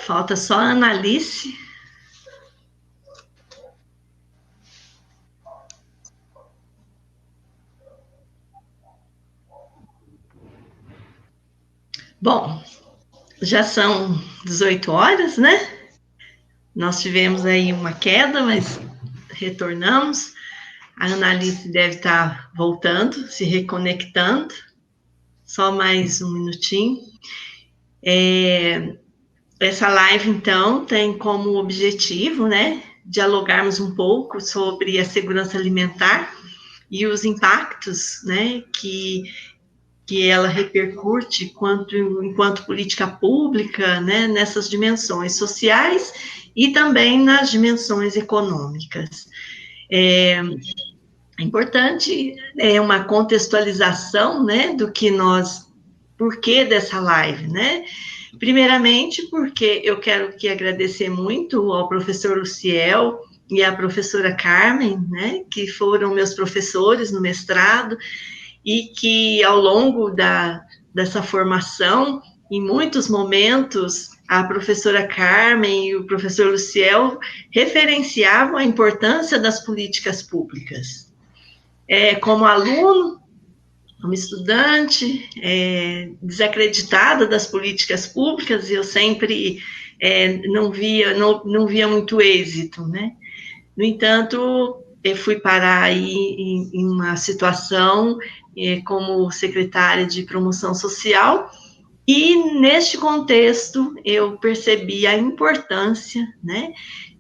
Falta só a Analice. Bom, já são 18 horas, né? Nós tivemos aí uma queda, mas retornamos. A Analice deve estar voltando, se reconectando. Só mais um minutinho. Essa live, então, tem como objetivo, né, dialogarmos um pouco sobre a segurança alimentar e os impactos, né, que ela repercute enquanto política pública, né, nessas dimensões sociais e também nas dimensões econômicas. É importante uma contextualização, né, do que por que dessa live, né? Primeiramente, porque eu quero agradecer muito ao professor Luciel e à professora Carmen, né, que foram meus professores no mestrado, e que ao longo dessa formação, em muitos momentos, a professora Carmen e o professor Luciel referenciavam a importância das políticas públicas. Como aluno, como estudante, desacreditada das políticas públicas, eu sempre não via muito êxito, né? No entanto, eu fui parar aí em uma situação como secretária de promoção social, e neste contexto eu percebi a importância, né,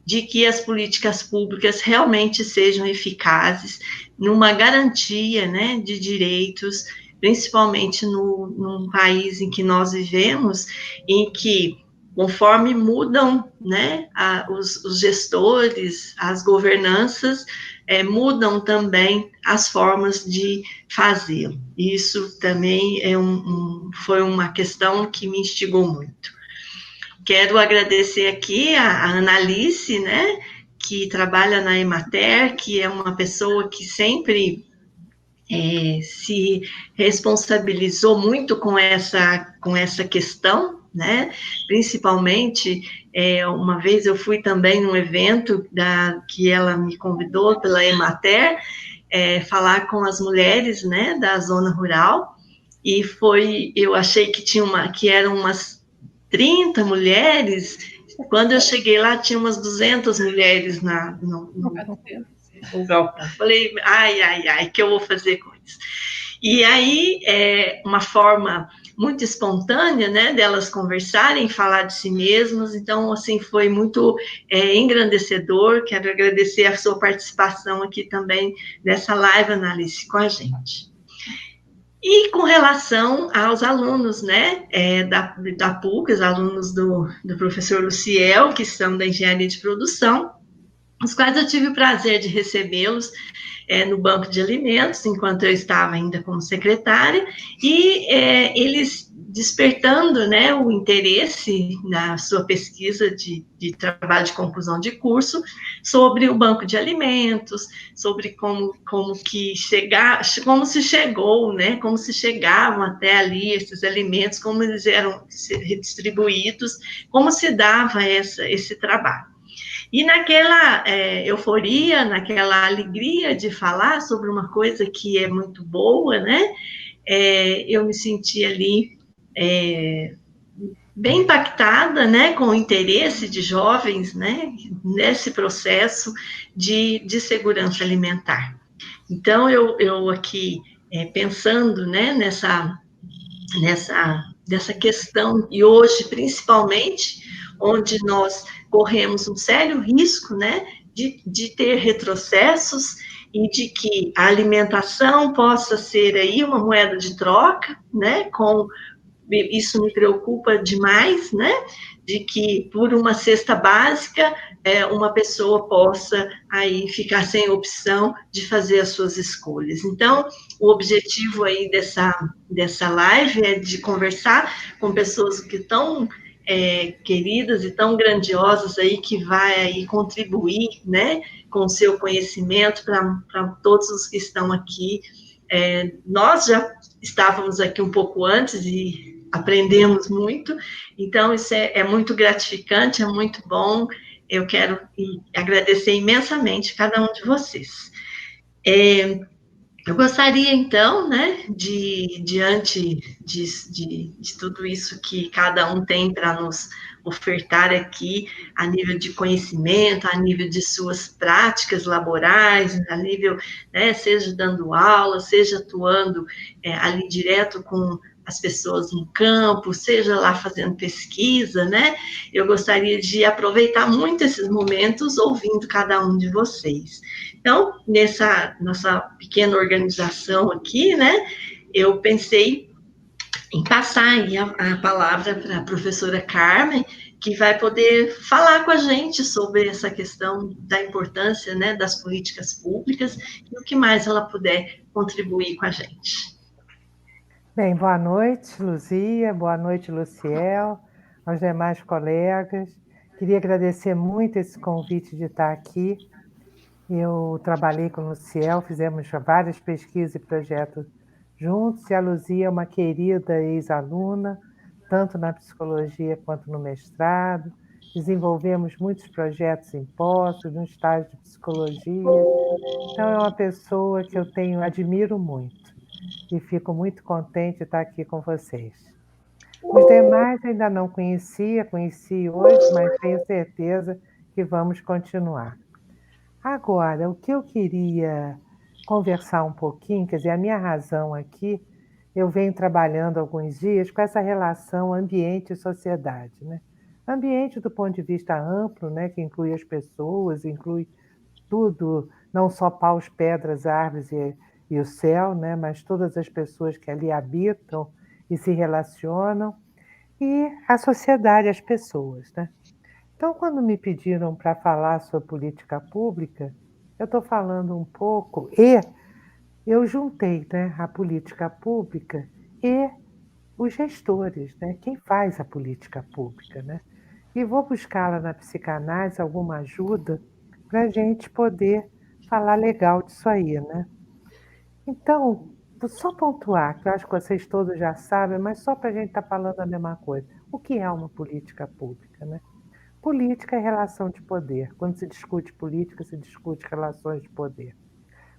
de que as políticas públicas realmente sejam eficazes numa garantia, né, de direitos, principalmente num país em que nós vivemos, em que conforme mudam, né, os gestores, as governanças, mudam também as formas de fazê-lo. Isso também foi uma questão que me instigou muito. Quero agradecer aqui a Analice, né, que trabalha na Emater, que é uma pessoa que sempre se responsabilizou muito com essa questão, né? Principalmente, uma vez eu fui também num evento que ela me convidou pela Emater, falar com as mulheres, né, da zona rural, e eu achei que eram umas 30 mulheres. Quando eu cheguei lá, tinha umas 200 mulheres no galpão. Falei, ai, que eu vou fazer com isso? E aí, uma forma muito espontânea, né, delas conversarem, falar de si mesmas. Então, assim, foi muito engrandecedor. Quero agradecer a sua participação aqui também nessa live, Analice, com a gente. E com relação aos alunos, né, da PUC, os alunos do professor Luciel, que são da engenharia de produção, os quais eu tive o prazer de recebê-los no banco de alimentos, enquanto eu estava ainda como secretária, e eles despertando, né, o interesse na sua pesquisa de trabalho de conclusão de curso sobre o banco de alimentos, sobre como se chegou, né, como se chegavam até ali esses alimentos, como eles eram redistribuídos, como se dava esse trabalho. E naquela euforia, naquela alegria de falar sobre uma coisa que é muito boa, né? Eu me senti ali bem impactada, né, com o interesse de jovens, né, nesse processo de segurança alimentar. Então, eu aqui, pensando, né, nessa questão, e hoje, principalmente, onde nós corremos um sério risco, né, de ter retrocessos e de que a alimentação possa ser aí uma moeda de troca, né, isso me preocupa demais, né, de que por uma cesta básica, uma pessoa possa aí ficar sem opção de fazer as suas escolhas. Então, o objetivo aí dessa live é de conversar com pessoas que estão queridas e tão grandiosas aí, que vai aí contribuir, né, com o seu conhecimento para todos os que estão aqui. Nós já estávamos aqui um pouco antes e aprendemos muito, então isso é muito gratificante, é muito bom. Eu quero agradecer imensamente cada um de vocês. Eu gostaria, então, né, diante de tudo isso que cada um tem para nos ofertar aqui, a nível de conhecimento, a nível de suas práticas laborais, a nível, né, seja dando aula, seja atuando ali direto com as pessoas no campo, seja lá fazendo pesquisa, né? Eu gostaria de aproveitar muito esses momentos ouvindo cada um de vocês. Então, nessa nossa pequena organização aqui, né, eu pensei em passar aí a palavra para a professora Carmen, que vai poder falar com a gente sobre essa questão da importância, né, das políticas públicas e o que mais ela puder contribuir com a gente. Bem, boa noite, Luzia, boa noite, Luciel, aos demais colegas. Queria agradecer muito esse convite de estar aqui. Eu trabalhei com o Luciel, fizemos várias pesquisas e projetos juntos, e a Luzia é uma querida ex-aluna, tanto na psicologia quanto no mestrado. Desenvolvemos muitos projetos em postos, no estágio de psicologia. Então, é uma pessoa que eu admiro muito e fico muito contente de estar aqui com vocês. Os demais ainda não conhecia, conheci hoje, mas tenho certeza que vamos continuar. Agora, o que eu queria conversar um pouquinho, quer dizer, a minha razão aqui, eu venho trabalhando alguns dias com essa relação ambiente e sociedade, né? Ambiente do ponto de vista amplo, né, que inclui as pessoas, inclui tudo, não só paus, pedras, árvores e o céu, né, mas todas as pessoas que ali habitam e se relacionam, e a sociedade, as pessoas, né? Então, quando me pediram para falar sobre política pública, eu estou falando um pouco, e eu juntei, né, a política pública e os gestores, né, quem faz a política pública, né? E vou buscar lá na psicanálise alguma ajuda para a gente poder falar legal disso aí, né? Então, vou só pontuar, que eu acho que vocês todos já sabem, mas só para a gente estar falando a mesma coisa. O que é uma política pública, né? Política é relação de poder. Quando se discute política, se discute relações de poder.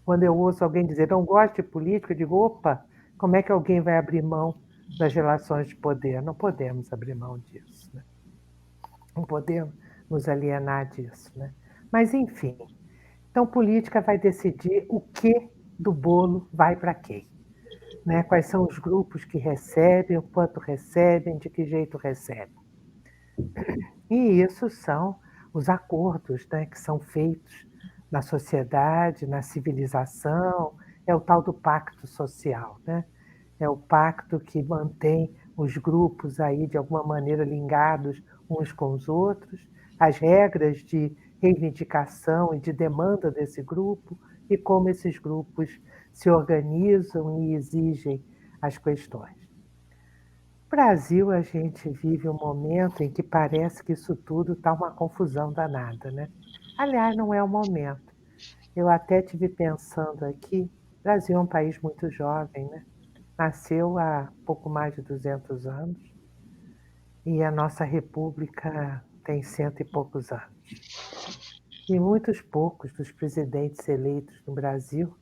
Quando eu ouço alguém dizer não gosto de política, eu digo, opa, como é que alguém vai abrir mão das relações de poder? Não podemos abrir mão disso, né? Não podemos nos alienar disso, né? Mas, enfim, então política vai decidir o que do bolo vai para quem, né? Quais são os grupos que recebem, o quanto recebem, de que jeito recebem. E isso são os acordos, né, que são feitos na sociedade, na civilização, é o tal do pacto social, né? É o pacto que mantém os grupos aí de alguma maneira ligados uns com os outros, as regras de reivindicação e de demanda desse grupo e como esses grupos se organizam e exigem as questões. No Brasil, a gente vive um momento em que parece que isso tudo está uma confusão danada, né? Aliás, não é o momento. Eu até tive pensando aqui, o Brasil é um país muito jovem, né? Nasceu há pouco mais de 200 anos e a nossa república tem cento e poucos anos. E muitos poucos dos presidentes eleitos no Brasil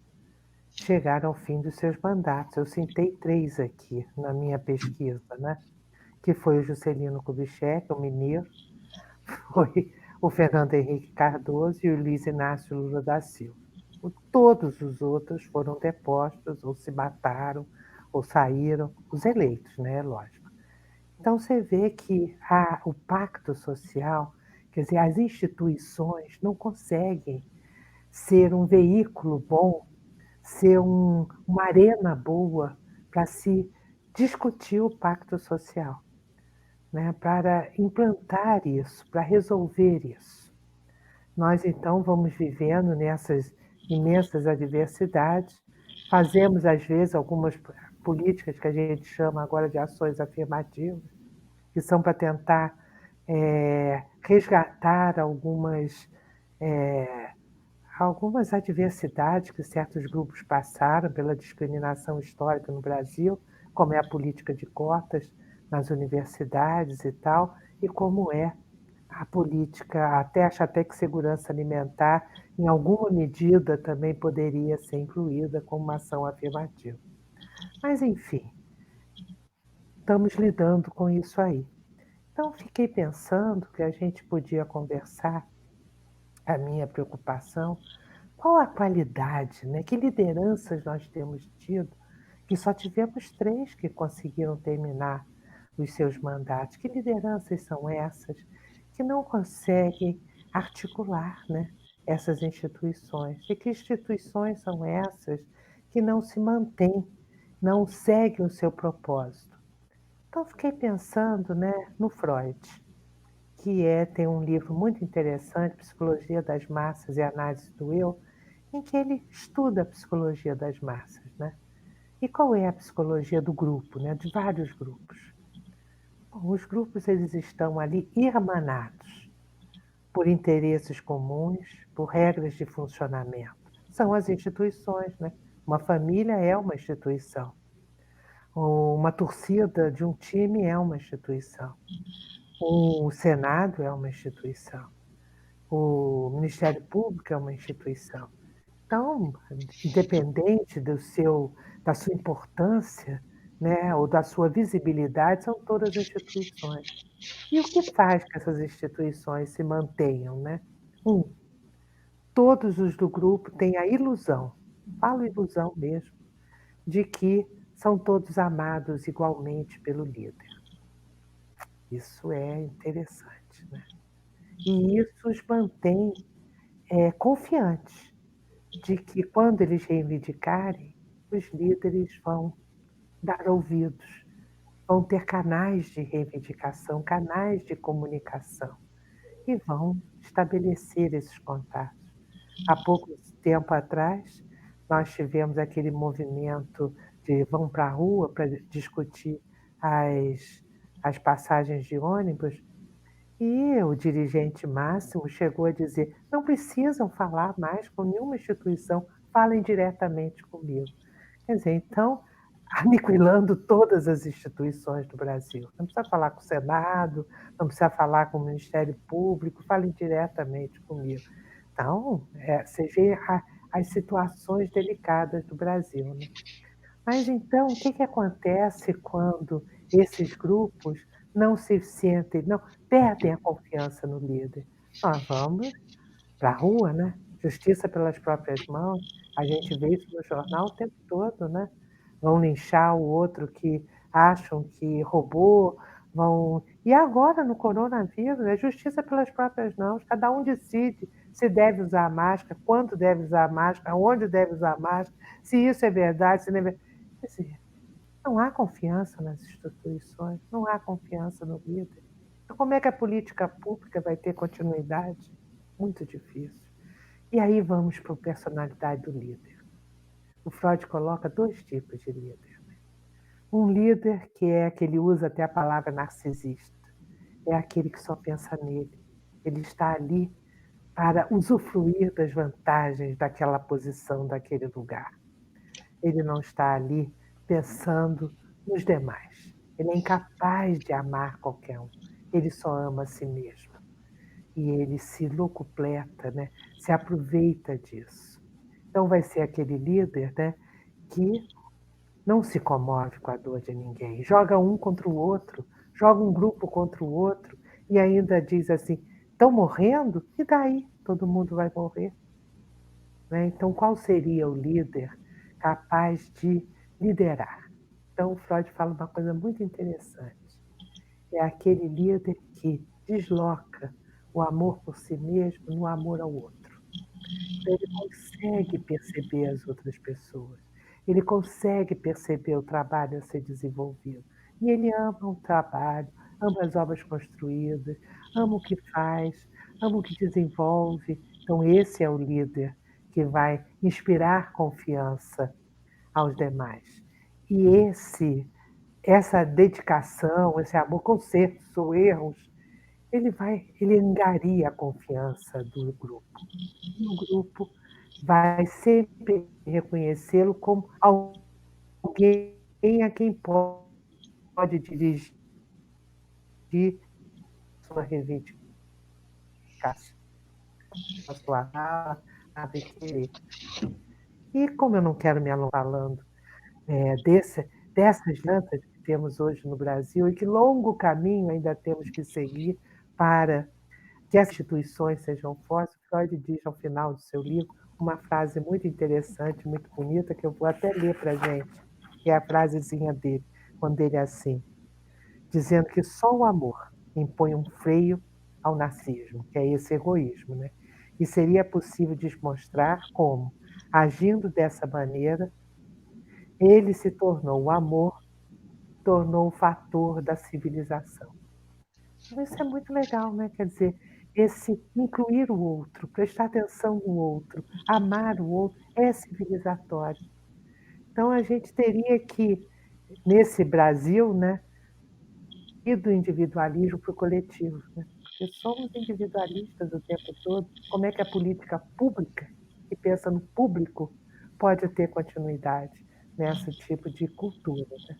chegaram ao fim dos seus mandatos. Eu citei 3 aqui na minha pesquisa, né? Que foi o Juscelino Kubitschek, o mineiro, foi o Fernando Henrique Cardoso e o Luiz Inácio Lula da Silva. Todos os outros foram depostos, ou se mataram, ou saíram, os eleitos, né? Lógico. Então você vê que o pacto social, quer dizer, as instituições não conseguem ser um veículo bom, ser uma arena boa para se discutir o pacto social, né, para implantar isso, para resolver isso. Nós, então, vamos vivendo nessas imensas adversidades, fazemos, às vezes, algumas políticas que a gente chama agora de ações afirmativas, que são para tentar resgatar algumas adversidades que certos grupos passaram pela discriminação histórica no Brasil, como é a política de cotas nas universidades e tal, e como é a política, acho até que segurança alimentar, em alguma medida, também poderia ser incluída como uma ação afirmativa. Mas, enfim, estamos lidando com isso aí. Então, fiquei pensando que a gente podia conversar, a minha preocupação, qual a qualidade, né? Que lideranças nós temos tido, que só tivemos 3 que conseguiram terminar os seus mandatos. Que lideranças são essas que não conseguem articular, né, essas instituições? E que instituições são essas que não se mantêm, não seguem o seu propósito? Então, fiquei pensando, né, no Freud, que tem um livro muito interessante, Psicologia das Massas e Análise do Eu, em que ele estuda a psicologia das massas, né? E qual é a psicologia do grupo, né? De vários grupos. Bom, os grupos eles estão ali irmanados por interesses comuns, por regras de funcionamento. São as instituições, né? Uma família é uma instituição. Uma torcida de um time é uma instituição. O Senado é uma instituição. O Ministério Público é uma instituição. Então, independente da sua importância, né, ou da sua visibilidade, são todas instituições. E o que faz que essas instituições se mantenham, né? Todos os do grupo têm a ilusão, falo ilusão mesmo, de que são todos amados igualmente pelo líder. Isso é interessante, né? E isso os mantém confiantes de que, quando eles reivindicarem, os líderes vão dar ouvidos, vão ter canais de reivindicação, canais de comunicação, e vão estabelecer esses contatos. Há pouco tempo atrás, nós tivemos aquele movimento de vão para a rua para discutir as passagens de ônibus, e o dirigente máximo chegou a dizer: não precisam falar mais com nenhuma instituição, falem diretamente comigo. Quer dizer, então, aniquilando todas as instituições do Brasil. Não precisa falar com o Senado, não precisa falar com o Ministério Público, falem diretamente comigo. Então, você vê as situações delicadas do Brasil, né? Mas então, o que que acontece quando esses grupos não se sentem, não, perdem a confiança no líder? Nós vamos para a rua, né? Justiça pelas próprias mãos. A gente vê isso no jornal o tempo todo, né? Vão linchar o outro que acham que roubou, vão. E agora, no coronavírus, é justiça pelas próprias mãos. Cada um decide se deve usar máscara, quando deve usar máscara, onde deve usar máscara, se isso é verdade, se não é verdade. Quer dizer, não há confiança nas instituições, não há confiança no líder. Então, como é que a política pública vai ter continuidade? Muito difícil. E aí vamos para a personalidade do líder. O Freud coloca 2 tipos de líder. Um líder que ele usa até a palavra narcisista. É aquele que só pensa nele. Ele está ali para usufruir das vantagens daquela posição, daquele lugar. Ele não está ali pensando nos demais. Ele é incapaz de amar qualquer um. Ele só ama a si mesmo. E ele se locupleta, né? Se aproveita disso. Então vai ser aquele líder, né, que não se comove com a dor de ninguém. Joga um contra o outro, joga um grupo contra o outro e ainda diz assim: estão morrendo? E daí? Todo mundo vai morrer. Né? Então, qual seria o líder capaz de liderar? Então, o Freud fala uma coisa muito interessante. É aquele líder que desloca o amor por si mesmo no amor ao outro. Então, ele consegue perceber as outras pessoas, ele consegue perceber o trabalho a ser desenvolvido. E ele ama o trabalho, ama as obras construídas, ama o que faz, ama o que desenvolve. Então, esse é o líder que vai inspirar confiança aos demais. E essa dedicação, esse amor, consertos ou erros, ele angaria a confiança do grupo. E o grupo vai sempre reconhecê-lo como alguém a quem pode dirigir de sua reivindicação, a sua ala, a querer. E como eu não quero me alongar falando dessas danças que temos hoje no Brasil e que longo caminho ainda temos que seguir para que as instituições sejam fortes, Freud diz ao final do seu livro uma frase muito interessante, muito bonita, que eu vou até ler para a gente, que é a frasezinha dele, quando ele é assim, dizendo que só o amor impõe um freio ao narcisismo, que é esse egoísmo, né? E seria possível demonstrar como, agindo dessa maneira, ele se tornou o amor, tornou o fator da civilização. Então, isso é muito legal, né? Quer dizer, esse incluir o outro, prestar atenção no outro, amar o outro, é civilizatório. Então, a gente teria que, nesse Brasil, né, ir do individualismo para o coletivo, né? Porque somos individualistas o tempo todo. Como é que a política pública, que pensa no público, pode ter continuidade nesse tipo de cultura, né?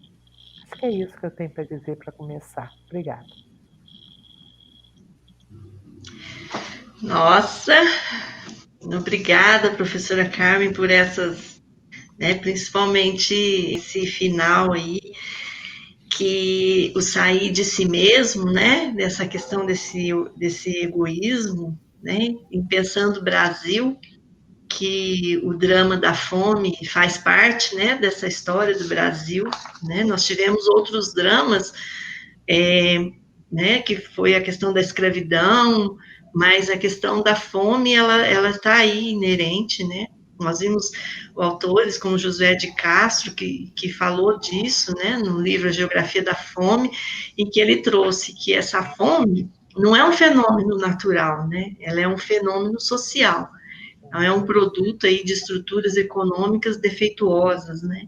Acho que é isso que eu tenho para dizer para começar. Obrigada. Nossa, obrigada, professora Carmen, por essas, né, principalmente esse final aí, que o sair de si mesmo, né, dessa questão desse egoísmo, né, em pensando o Brasil, que o drama da fome faz parte, né, dessa história do Brasil, né, nós tivemos outros dramas, né, que foi a questão da escravidão, mas a questão da fome, ela está aí inerente, né, nós vimos autores como José de Castro, que falou disso, né, no livro A Geografia da Fome, em que ele trouxe que essa fome não é um fenômeno natural, né, ela é um fenômeno social, então é um produto aí de estruturas econômicas defeituosas, né,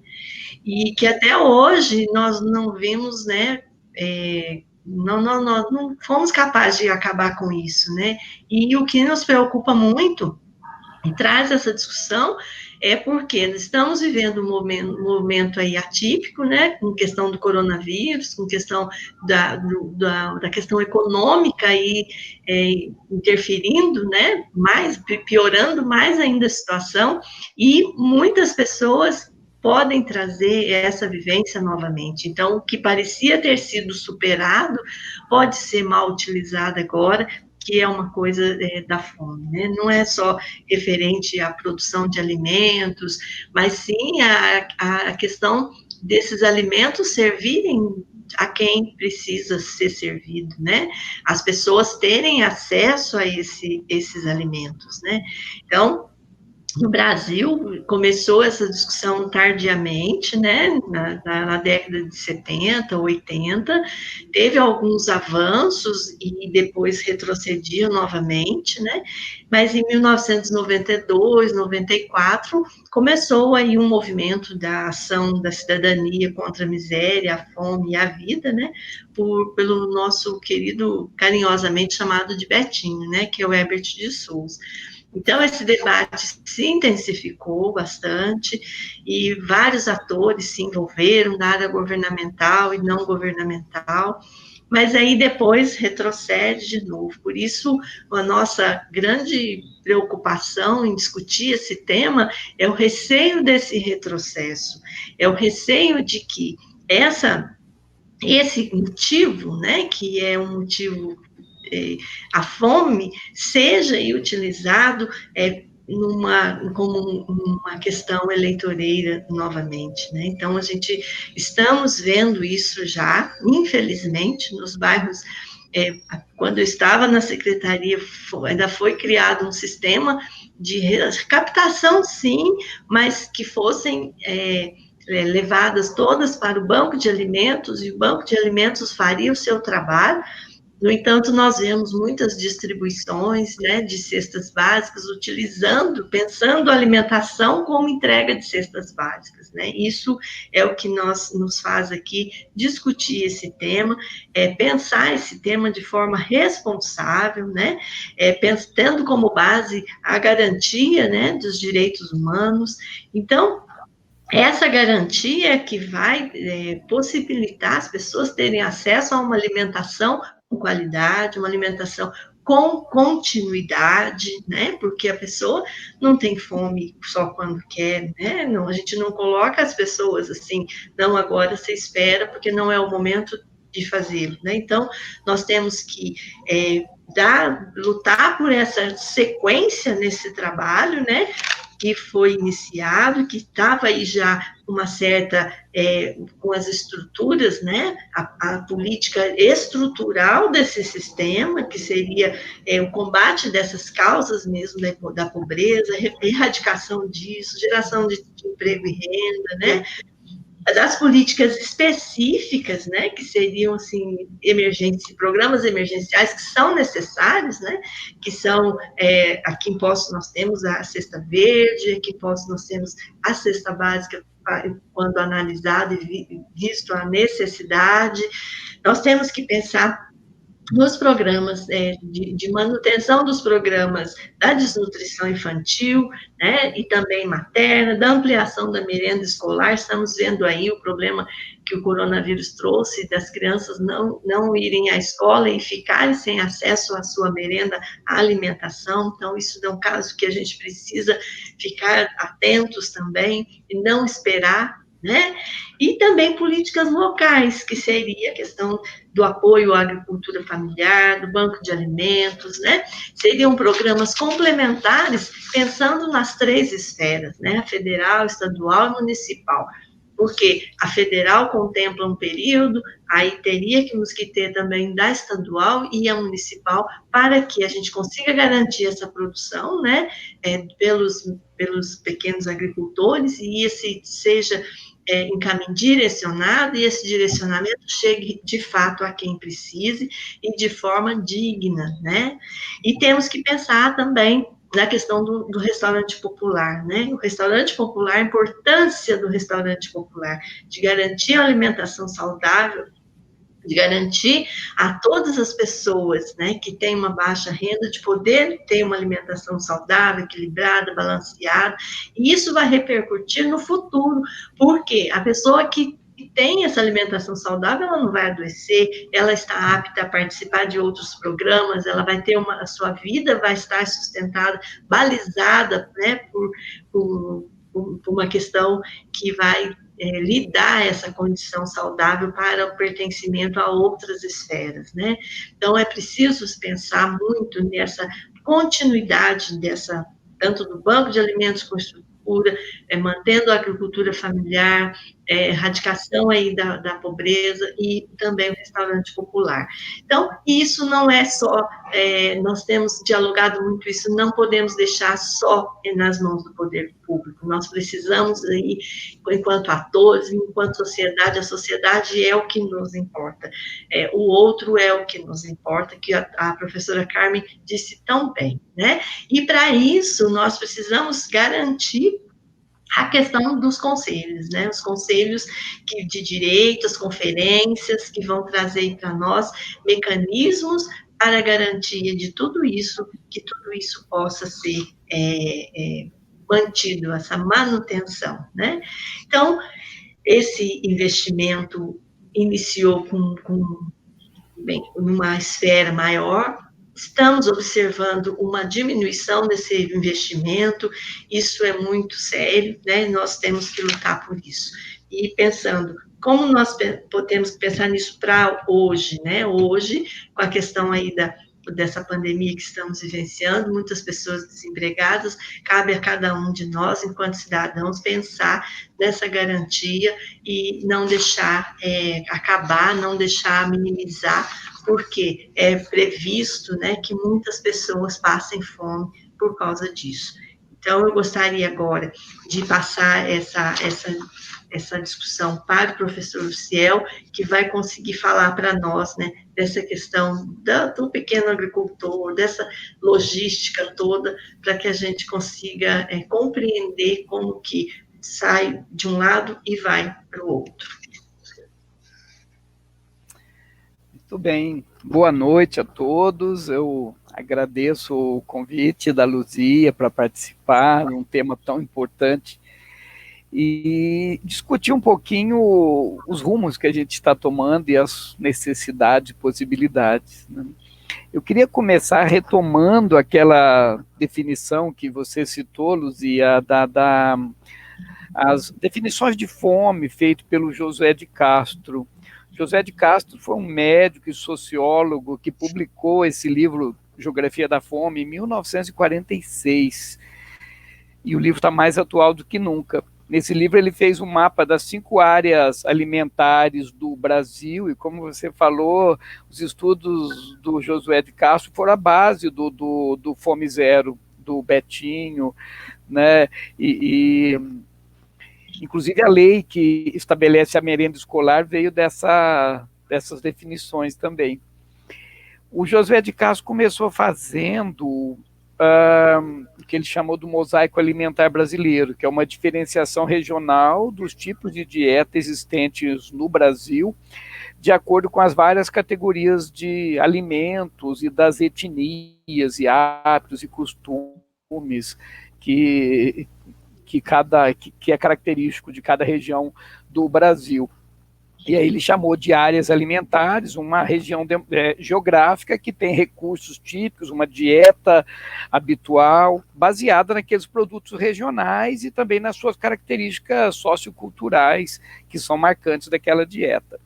e que até hoje nós não vimos, né, não fomos capazes de acabar com isso, né, e o que nos preocupa muito e traz essa discussão é porque estamos vivendo um momento aí atípico, né, com questão do coronavírus, com questão da questão econômica aí interferindo, né, piorando mais ainda a situação, e muitas pessoas podem trazer essa vivência novamente. Então, o que parecia ter sido superado pode ser mal utilizado agora, que é uma coisa da fome, né? Não é só referente à produção de alimentos, mas sim a questão desses alimentos servirem a quem precisa ser servido, né? As pessoas terem acesso a esses alimentos, né? Então, no Brasil, começou essa discussão tardiamente, né, na década de 70, 80, teve alguns avanços e depois retrocediam novamente, né, mas em 1992, 94, começou aí um movimento da ação da cidadania contra a miséria, a fome e a vida, né, pelo nosso querido, carinhosamente chamado de Betinho, né, que é o Herbert de Souza. Então, esse debate se intensificou bastante e vários atores se envolveram na área governamental e não governamental, mas aí depois retrocede de novo. Por isso, a nossa grande preocupação em discutir esse tema é o receio desse retrocesso, é o receio de que esse motivo, né, que é um motivo a fome seja utilizado como uma questão eleitoreira novamente, né? Então, estamos vendo isso já, infelizmente, nos bairros. Quando eu estava na secretaria, ainda foi criado um sistema de captação, sim, mas que fossem levadas todas para o banco de alimentos, e o banco de alimentos faria o seu trabalho. No entanto, nós vemos muitas distribuições, né, de cestas básicas, pensando a alimentação como entrega de cestas básicas, né? Isso é o que nos faz aqui discutir esse tema, pensar esse tema de forma responsável, né? Tendo como base a garantia, né, dos direitos humanos. Então, essa garantia que vai possibilitar as pessoas terem acesso a uma alimentação com qualidade, uma alimentação com continuidade, né? Porque a pessoa não tem fome só quando quer, né? Não, a gente não coloca as pessoas assim, não, agora você espera, porque não é o momento de fazê-lo, né? Então, nós temos que lutar por essa sequência nesse trabalho, né? Que foi iniciado, que estava aí já uma certa, com as estruturas, né, a política estrutural desse sistema, que seria o combate dessas causas mesmo da pobreza, erradicação disso, geração de emprego e renda, né, das políticas específicas, né, que seriam assim programas emergenciais que são necessários, né, que são aqui em Poços nós temos a cesta verde, aqui em Poços nós temos a cesta básica quando analisado e visto a necessidade, nós temos que pensar nos programas de manutenção dos programas da desnutrição infantil, né, e também materna, da ampliação da merenda escolar. Estamos vendo aí o problema que o coronavírus trouxe das crianças não irem à escola e ficarem sem acesso à sua merenda, à alimentação. Então, isso é um caso que a gente precisa ficar atentos também e não esperar, né? E também políticas locais, que seria a questão do apoio à agricultura familiar, do banco de alimentos, né? Seriam programas complementares pensando nas três esferas, né? A federal, estadual e municipal. Porque a federal contempla um período, aí teríamos que ter também da estadual e a municipal para que a gente consiga garantir essa produção, né? Pelos pequenos agricultores e esse seja em caminho direcionado e esse direcionamento chegue de fato a quem precise e de forma digna, né? E temos que pensar também na questão do restaurante popular, né? O restaurante popular, a importância do restaurante popular, de garantir a alimentação saudável, de garantir a todas as pessoas, né, que têm uma baixa renda, de poder ter uma alimentação saudável, equilibrada, balanceada, e isso vai repercutir no futuro, porque a pessoa que tem essa alimentação saudável, ela não vai adoecer, ela está apta a participar de outros programas, ela vai ter a sua vida vai estar sustentada, balizada, né, por uma questão que vai lhe dar essa condição saudável para o pertencimento a outras esferas, né? Então, é preciso pensar muito nessa continuidade tanto do banco de alimentos com estrutura, mantendo a agricultura familiar, erradicação aí da pobreza e também o restaurante popular. Então, isso não é só, nós temos dialogado muito isso, não podemos deixar só nas mãos do poder público, nós precisamos aí, enquanto atores, enquanto sociedade, a sociedade é o que nos importa, o outro é o que nos importa, que a professora Carmen disse tão bem, né? E para isso, nós precisamos garantir a questão dos conselhos, né? Os conselhos de direito, as conferências que vão trazer para nós mecanismos para a garantia de tudo isso, que tudo isso possa ser mantido, essa manutenção, né? Então, esse investimento iniciou bem, numa esfera maior, estamos observando uma diminuição desse investimento, isso é muito sério, né? Nós temos que lutar por isso. E pensando, como nós podemos pensar nisso para hoje, né? Hoje, com a questão aí dessa pandemia que estamos vivenciando, muitas pessoas desempregadas, cabe a cada um de nós, enquanto cidadãos, pensar nessa garantia e não deixar acabar, não deixar minimizar, porque é previsto, né, que muitas pessoas passem fome por causa disso. Então, eu gostaria agora de passar essa discussão para o professor Luciel, que vai conseguir falar para nós, né, dessa questão do pequeno agricultor, dessa logística toda, para que a gente consiga compreender como que sai de um lado e vai para o outro. Muito bem, boa noite a todos. Eu agradeço o convite da Luzia para participar de um tema tão importante e discutir um pouquinho os rumos que a gente está tomando e as necessidades e possibilidades, né? Eu queria começar retomando aquela definição que você citou, Luzia, as definições de fome feito pelo Josué de Castro. Josué de Castro foi um médico e sociólogo que publicou esse livro, Geografia da Fome, em 1946. E o livro está mais atual do que nunca. Nesse livro ele fez um mapa das 5 áreas alimentares do Brasil, e como você falou, os estudos do Josué de Castro foram a base do Fome Zero, do Betinho, né? Inclusive a lei que estabelece a merenda escolar veio dessas definições também. O Josué de Castro começou fazendo o que ele chamou do mosaico alimentar brasileiro, que é uma diferenciação regional dos tipos de dieta existentes no Brasil, de acordo com as várias categorias de alimentos e das etnias e hábitos e costumes que é característico de cada região do Brasil. E aí ele chamou de áreas alimentares uma região geográfica que tem recursos típicos, uma dieta habitual, baseada naqueles produtos regionais e também nas suas características socioculturais, que são marcantes daquela dieta.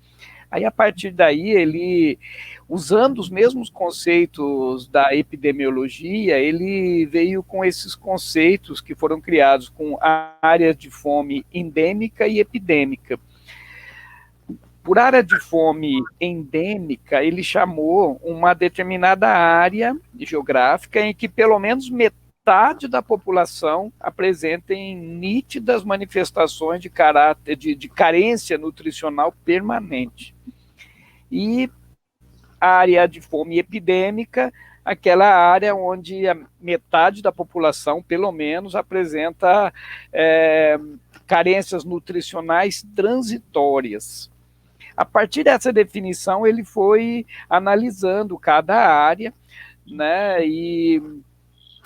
Aí, a partir daí, ele, usando os mesmos conceitos da epidemiologia, ele veio com esses conceitos que foram criados com áreas de fome endêmica e epidêmica. Por área de fome endêmica, ele chamou uma determinada área geográfica em que pelo menos metade da população apresentem nítidas manifestações de caráter de carência nutricional permanente. E a área de fome epidêmica, aquela área onde a metade da população, pelo menos, apresenta carências nutricionais transitórias. A partir dessa definição, ele foi analisando cada área, né, e,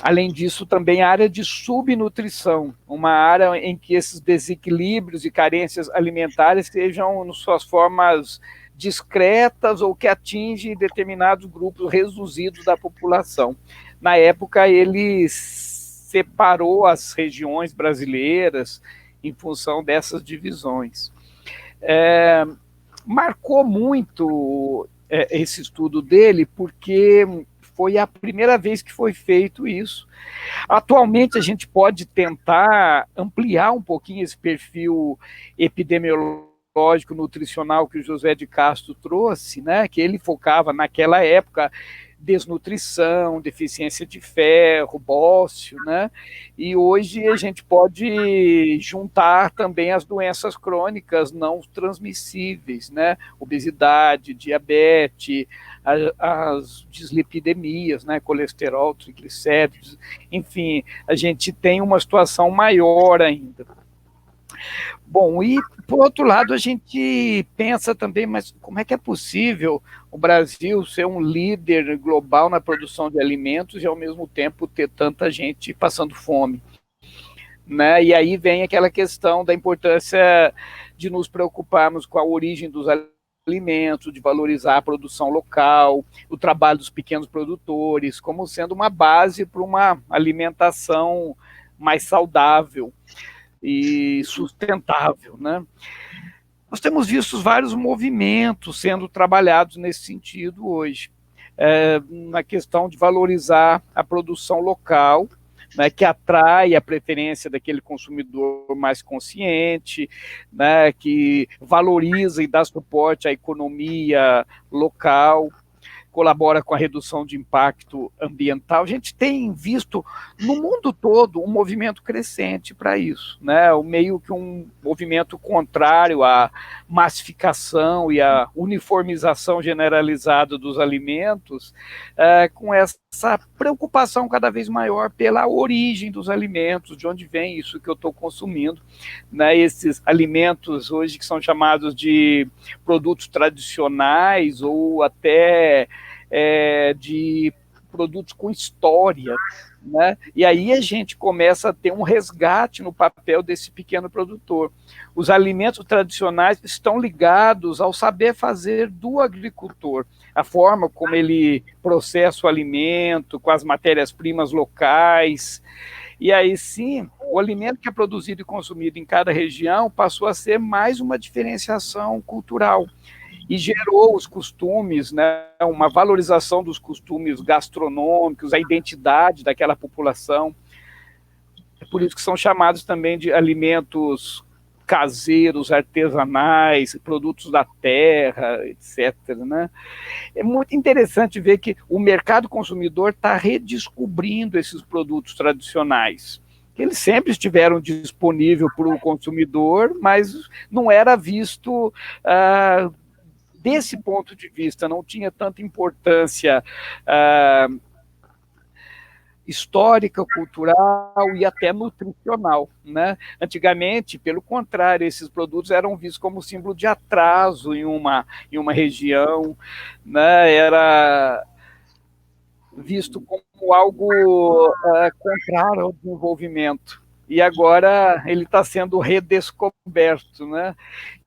além disso, também a área de subnutrição, uma área em que esses desequilíbrios e carências alimentares sejam em suas formas discretas ou que atingem determinados grupos reduzidos da população. Na época, ele separou as regiões brasileiras em função dessas divisões. Marcou muito esse estudo dele, porque foi a primeira vez que foi feito isso. Atualmente, a gente pode tentar ampliar um pouquinho esse perfil epidemiológico, nutricional que o José de Castro trouxe, né, que ele focava naquela época desnutrição, deficiência de ferro, bócio, né? E hoje a gente pode juntar também as doenças crônicas não transmissíveis, né? Obesidade, diabetes, as dislipidemias, né? Colesterol, triglicéridos, enfim, a gente tem uma situação maior ainda. Bom, e por outro lado a gente pensa também, mas como é que é possível o Brasil ser um líder global na produção de alimentos e ao mesmo tempo ter tanta gente passando fome, né? E aí vem aquela questão da importância de nos preocuparmos com a origem dos alimentos, de valorizar a produção local, o trabalho dos pequenos produtores, como sendo uma base para uma alimentação mais saudável e sustentável, né? Nós temos visto vários movimentos sendo trabalhados nesse sentido hoje, na questão de valorizar a produção local, né, que atrai a preferência daquele consumidor mais consciente, né, que valoriza e dá suporte à economia local, colabora com a redução de impacto ambiental. A gente tem visto no mundo todo um movimento crescente para isso, né? Meio que um movimento contrário à massificação e à uniformização generalizada dos alimentos, com essa preocupação cada vez maior pela origem dos alimentos, de onde vem isso que eu estou consumindo, né? Esses alimentos hoje que são chamados de produtos tradicionais ou até de produtos com história, né? E aí a gente começa a ter um resgate no papel desse pequeno produtor. Os alimentos tradicionais estão ligados ao saber fazer do agricultor, a forma como ele processa o alimento, com as matérias-primas locais. E aí sim, o alimento que é produzido e consumido em cada região passou a ser mais uma diferenciação cultural e gerou os costumes, né, uma valorização dos costumes gastronômicos, a identidade daquela população. É por isso que são chamados também de alimentos caseiros, artesanais, produtos da terra, etc. Né? É muito interessante ver que o mercado consumidor está redescobrindo esses produtos tradicionais. Eles sempre estiveram disponíveis para o consumidor, mas não era visto desse ponto de vista, não tinha tanta importância histórica, cultural e até nutricional, né? Antigamente, pelo contrário, esses produtos eram vistos como símbolo de atraso em uma região, né? Era visto como algo contrário ao desenvolvimento. E agora ele está sendo redescoberto, né?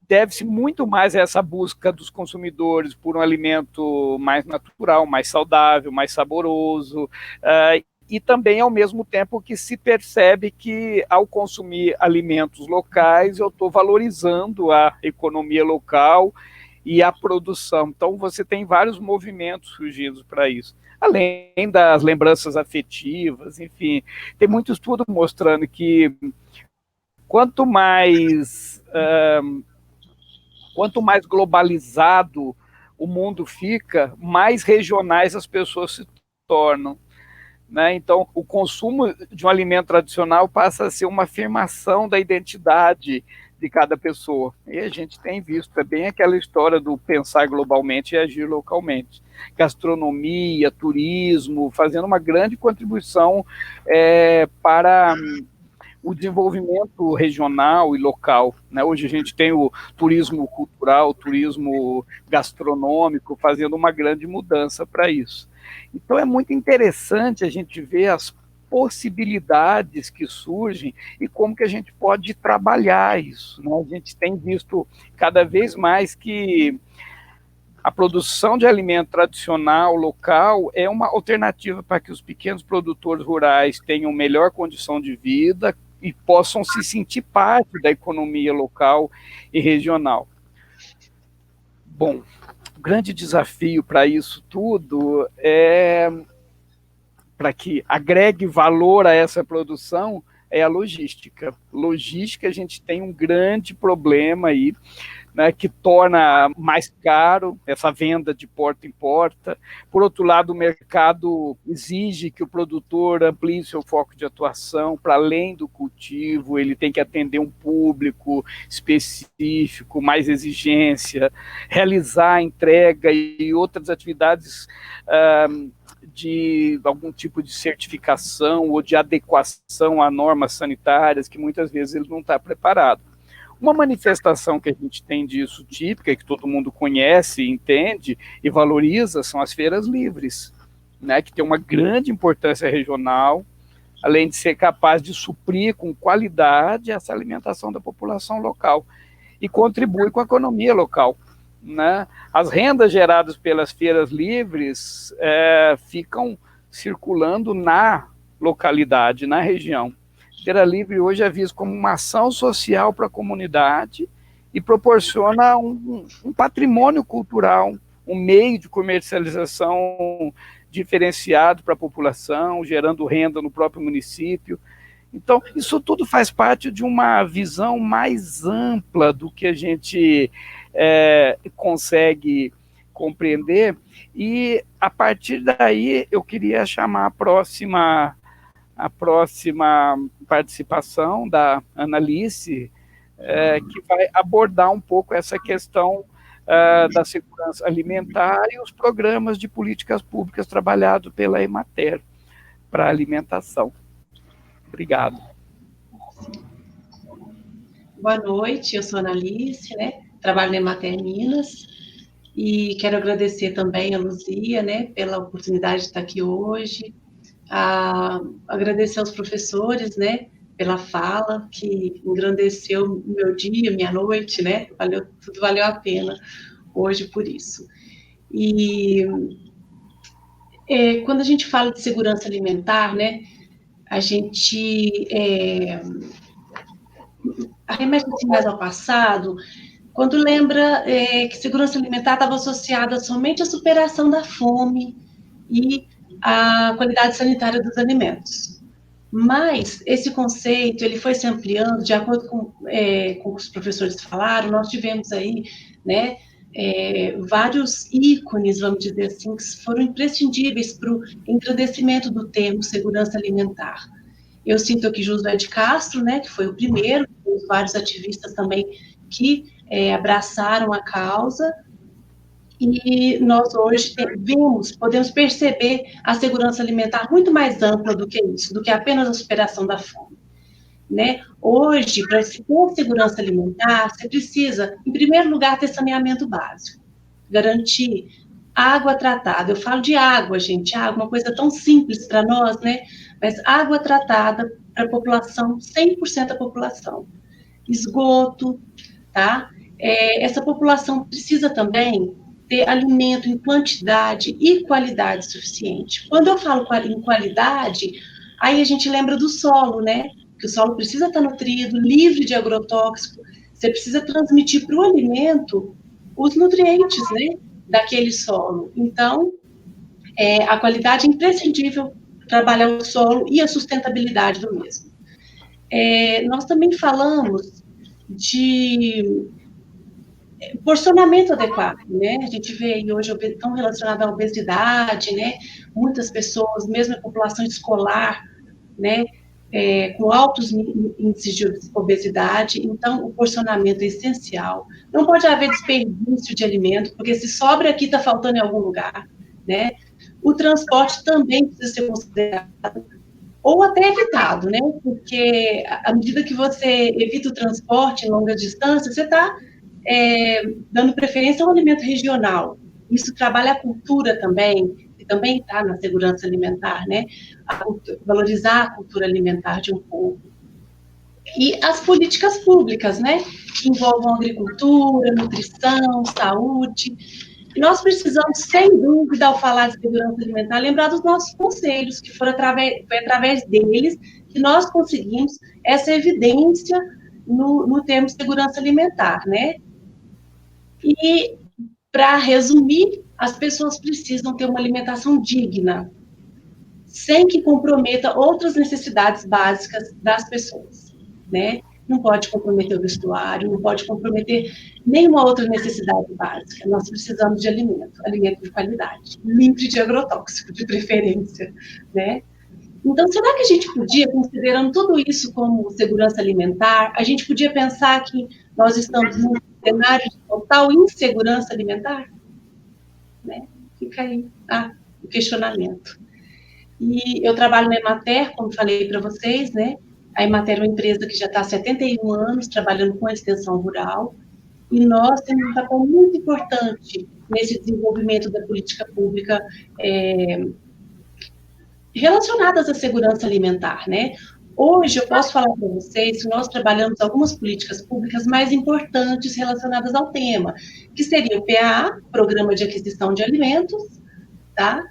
Deve-se muito mais a essa busca dos consumidores por um alimento mais natural, mais saudável, mais saboroso, e também, ao mesmo tempo, que se percebe que, ao consumir alimentos locais, eu estou valorizando a economia local e a produção. Então, você tem vários movimentos surgidos para isso. Além das lembranças afetivas, enfim, tem muito estudo mostrando que quanto mais globalizado o mundo fica, mais regionais as pessoas se tornam. Né? Então, o consumo de um alimento tradicional passa a ser uma afirmação da identidade de cada pessoa. E a gente tem visto, é bem aquela história do pensar globalmente e agir localmente. Gastronomia, turismo, fazendo uma grande contribuição para o desenvolvimento regional e local. Né? Hoje a gente tem o turismo cultural, o turismo gastronômico, fazendo uma grande mudança para isso. Então é muito interessante a gente ver as possibilidades que surgem e como que a gente pode trabalhar isso. Né? A gente tem visto cada vez mais que a produção de alimento tradicional, local, é uma alternativa para que os pequenos produtores rurais tenham melhor condição de vida e possam se sentir parte da economia local e regional. Bom, o grande desafio para isso tudo é para que agregue valor a essa produção é a logística. Logística, a gente tem um grande problema aí, né, que torna mais caro essa venda de porta em porta. Por outro lado, o mercado exige que o produtor amplie seu foco de atuação para além do cultivo, ele tem que atender um público específico, mais exigência, realizar a entrega e outras atividades de algum tipo de certificação ou de adequação a normas sanitárias, que muitas vezes ele não está preparado. Uma manifestação que a gente tem disso típica, que todo mundo conhece, entende e valoriza, são as feiras livres, né, que tem uma grande importância regional, além de ser capaz de suprir com qualidade essa alimentação da população local e contribui com a economia local. Né? As rendas geradas pelas feiras livres ficam circulando na localidade, na região. Feira Livre hoje é visto como uma ação social para a comunidade e proporciona um patrimônio cultural, um meio de comercialização diferenciado para a população, gerando renda no próprio município. Então, isso tudo faz parte de uma visão mais ampla do que a gente consegue compreender, e a partir daí eu queria chamar a próxima participação da Analice, que vai abordar um pouco essa questão da segurança alimentar e os programas de políticas públicas trabalhados pela Emater para alimentação. Obrigado. Boa noite, eu sou a Analice, né? Trabalho na Emater Minas, e quero agradecer também a Luzia, né, pela oportunidade de estar aqui hoje, agradecer aos professores, né, pela fala, que engrandeceu meu dia, minha noite, né, tudo valeu a pena hoje por isso. E quando a gente fala de segurança alimentar, né, a gente arremete mais ao passado, quando lembra que segurança alimentar estava associada somente à superação da fome e à qualidade sanitária dos alimentos. Mas esse conceito ele foi se ampliando, de acordo com o que os professores falaram, nós tivemos aí, né, vários ícones, vamos dizer assim, que foram imprescindíveis para o engrandecimento do termo segurança alimentar. Eu sinto aqui Josué de Castro, né, que foi o primeiro, vários ativistas também que abraçaram a causa, e nós hoje podemos perceber a segurança alimentar muito mais ampla do que isso, do que apenas a superação da fome. Né? Hoje, para se ter segurança alimentar, você precisa, em primeiro lugar, ter saneamento básico, garantir água tratada. Eu falo de água, gente, água, uma coisa tão simples para nós, né? Mas água tratada para a população, 100% da população. Esgoto, tá? Essa população precisa também ter alimento em quantidade e qualidade suficiente. Quando eu falo em qualidade, aí a gente lembra do solo, né? Que o solo precisa estar nutrido, livre de agrotóxico. Você precisa transmitir para o alimento os nutrientes, né? Daquele solo. Então, a qualidade é imprescindível para trabalhar o solo e a sustentabilidade do mesmo. Nós também falamos de porcionamento adequado, né? A gente vê aí hoje tão relacionado à obesidade, né? Muitas pessoas, mesmo a população escolar, né? Com altos índices de obesidade, então o porcionamento é essencial. Não pode haver desperdício de alimento, porque se sobra aqui, está faltando em algum lugar, né? O transporte também precisa ser considerado, ou até evitado, né? Porque à medida que você evita o transporte em longa distância, você está dando preferência ao alimento regional. Isso trabalha a cultura também, que também está na segurança alimentar, né? Valorizar a cultura alimentar de um povo. E as políticas públicas, né? Que envolvam agricultura, nutrição, saúde. E nós precisamos, sem dúvida, ao falar de segurança alimentar, lembrar dos nossos conselhos, que foi através deles que nós conseguimos essa evidência no termo segurança alimentar, né? E, para resumir, as pessoas precisam ter uma alimentação digna, sem que comprometa outras necessidades básicas das pessoas, né? Não pode comprometer o vestuário, não pode comprometer nenhuma outra necessidade básica. Nós precisamos de alimento de qualidade, livre de agrotóxico, de preferência, né? Então, será que a gente podia, considerando tudo isso como segurança alimentar, a gente podia pensar que nós estamos num cenário de total insegurança alimentar? Né? Fica aí o questionamento. E eu trabalho na Emater, como falei para vocês, né? A Emater é uma empresa que já está há 71 anos trabalhando com a extensão rural, e nós temos um papel muito importante nesse desenvolvimento da política pública relacionadas à segurança alimentar, né? Hoje eu posso falar para vocês que nós trabalhamos algumas políticas públicas mais importantes relacionadas ao tema, que seria o PAA, Programa de Aquisição de Alimentos, tá?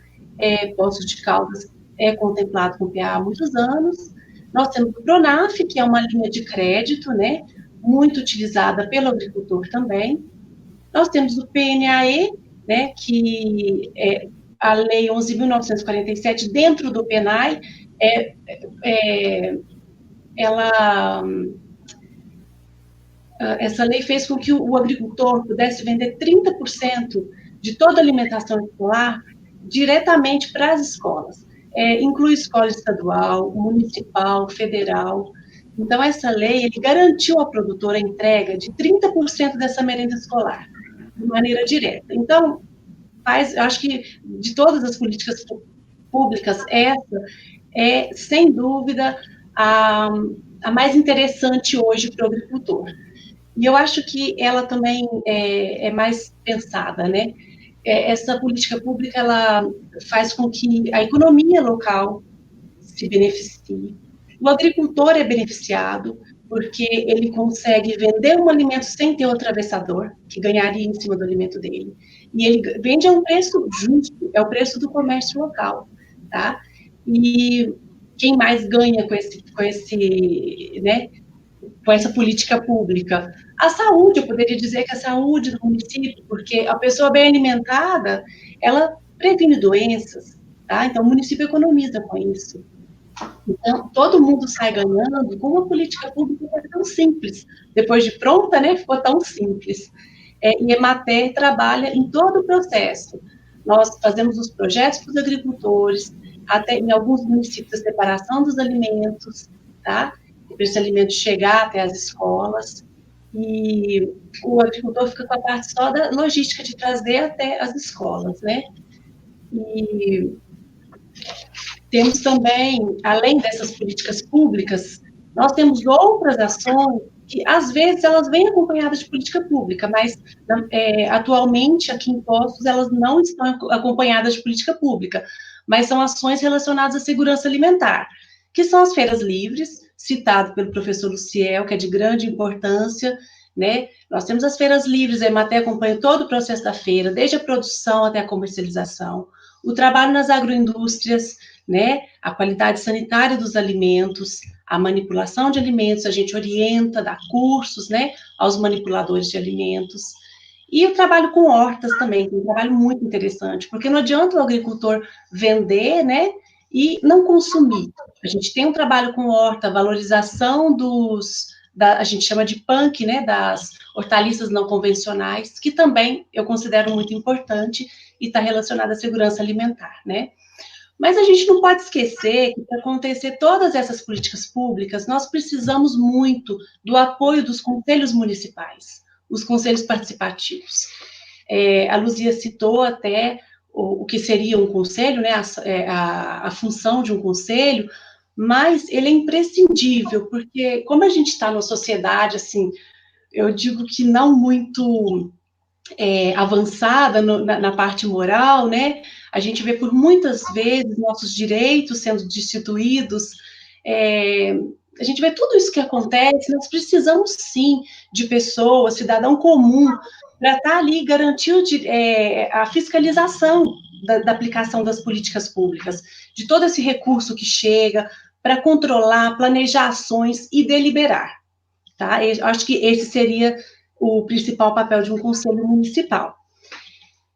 Poços de Caldas é contemplado com o PAA há muitos anos. Nós temos o PRONAF, que é uma linha de crédito, né? Muito utilizada pelo agricultor também. Nós temos o PNAE, né? Que a Lei 11.947, dentro do PNAE, essa lei fez com que o agricultor pudesse vender 30% de toda a alimentação escolar diretamente para as escolas. Inclui escola estadual, municipal, federal. Então, essa lei ele garantiu à produtora a entrega de 30% dessa merenda escolar, de maneira direta. Então, eu acho que de todas as políticas públicas, essa é, sem dúvida, a mais interessante hoje para o agricultor. E eu acho que ela também é mais pensada, né? Essa política pública, ela faz com que a economia local se beneficie. O agricultor é beneficiado porque ele consegue vender um alimento sem ter o atravessador, que ganharia em cima do alimento dele. E ele vende a um preço justo, é o preço do comércio local, tá? E quem mais ganha né, com essa política pública? A saúde, eu poderia dizer que a saúde do município, porque a pessoa bem alimentada, ela previne doenças, tá? Então, o município economiza com isso. Então, todo mundo sai ganhando com uma política pública que é tão simples. Depois de pronta, né, ficou tão simples. E a Emater trabalha em todo o processo. Nós fazemos os projetos para os agricultores, até em alguns municípios a separação dos alimentos, tá? Para esse alimento chegar até as escolas. E o agricultor fica com a parte só da logística de trazer até as escolas, né? E temos também, além dessas políticas públicas, nós temos outras ações que, às vezes, elas vêm acompanhadas de política pública, mas, atualmente, aqui em Poços, elas não estão acompanhadas de política pública, mas são ações relacionadas à segurança alimentar, que são as feiras livres, citado pelo professor Luciel, que é de grande importância, né? Nós temos as feiras livres, a Emater acompanha todo o processo da feira, desde a produção até a comercialização, o trabalho nas agroindústrias, né, a qualidade sanitária dos alimentos, a manipulação de alimentos, a gente orienta, dá cursos, né, aos manipuladores de alimentos, e o trabalho com hortas também, que é um trabalho muito interessante, porque não adianta o agricultor vender, né, e não consumir. A gente tem um trabalho com horta, valorização a gente chama de punk, né, das hortaliças não convencionais, que também eu considero muito importante e está relacionada à segurança alimentar, né. Mas a gente não pode esquecer que, para acontecer todas essas políticas públicas, nós precisamos muito do apoio dos conselhos municipais, os conselhos participativos. A Luzia citou até o que seria um conselho, né, a função de um conselho, mas ele é imprescindível, porque como a gente está numa sociedade, assim, eu digo que não muito avançada na parte moral, né? A gente vê por muitas vezes nossos direitos sendo destituídos, a gente vê tudo isso que acontece, nós precisamos sim de pessoas, cidadão comum, para estar ali garantindo a fiscalização da aplicação das políticas públicas, de todo esse recurso que chega, para controlar, planejar ações e deliberar, tá? Eu acho que esse seria o principal papel de um conselho municipal.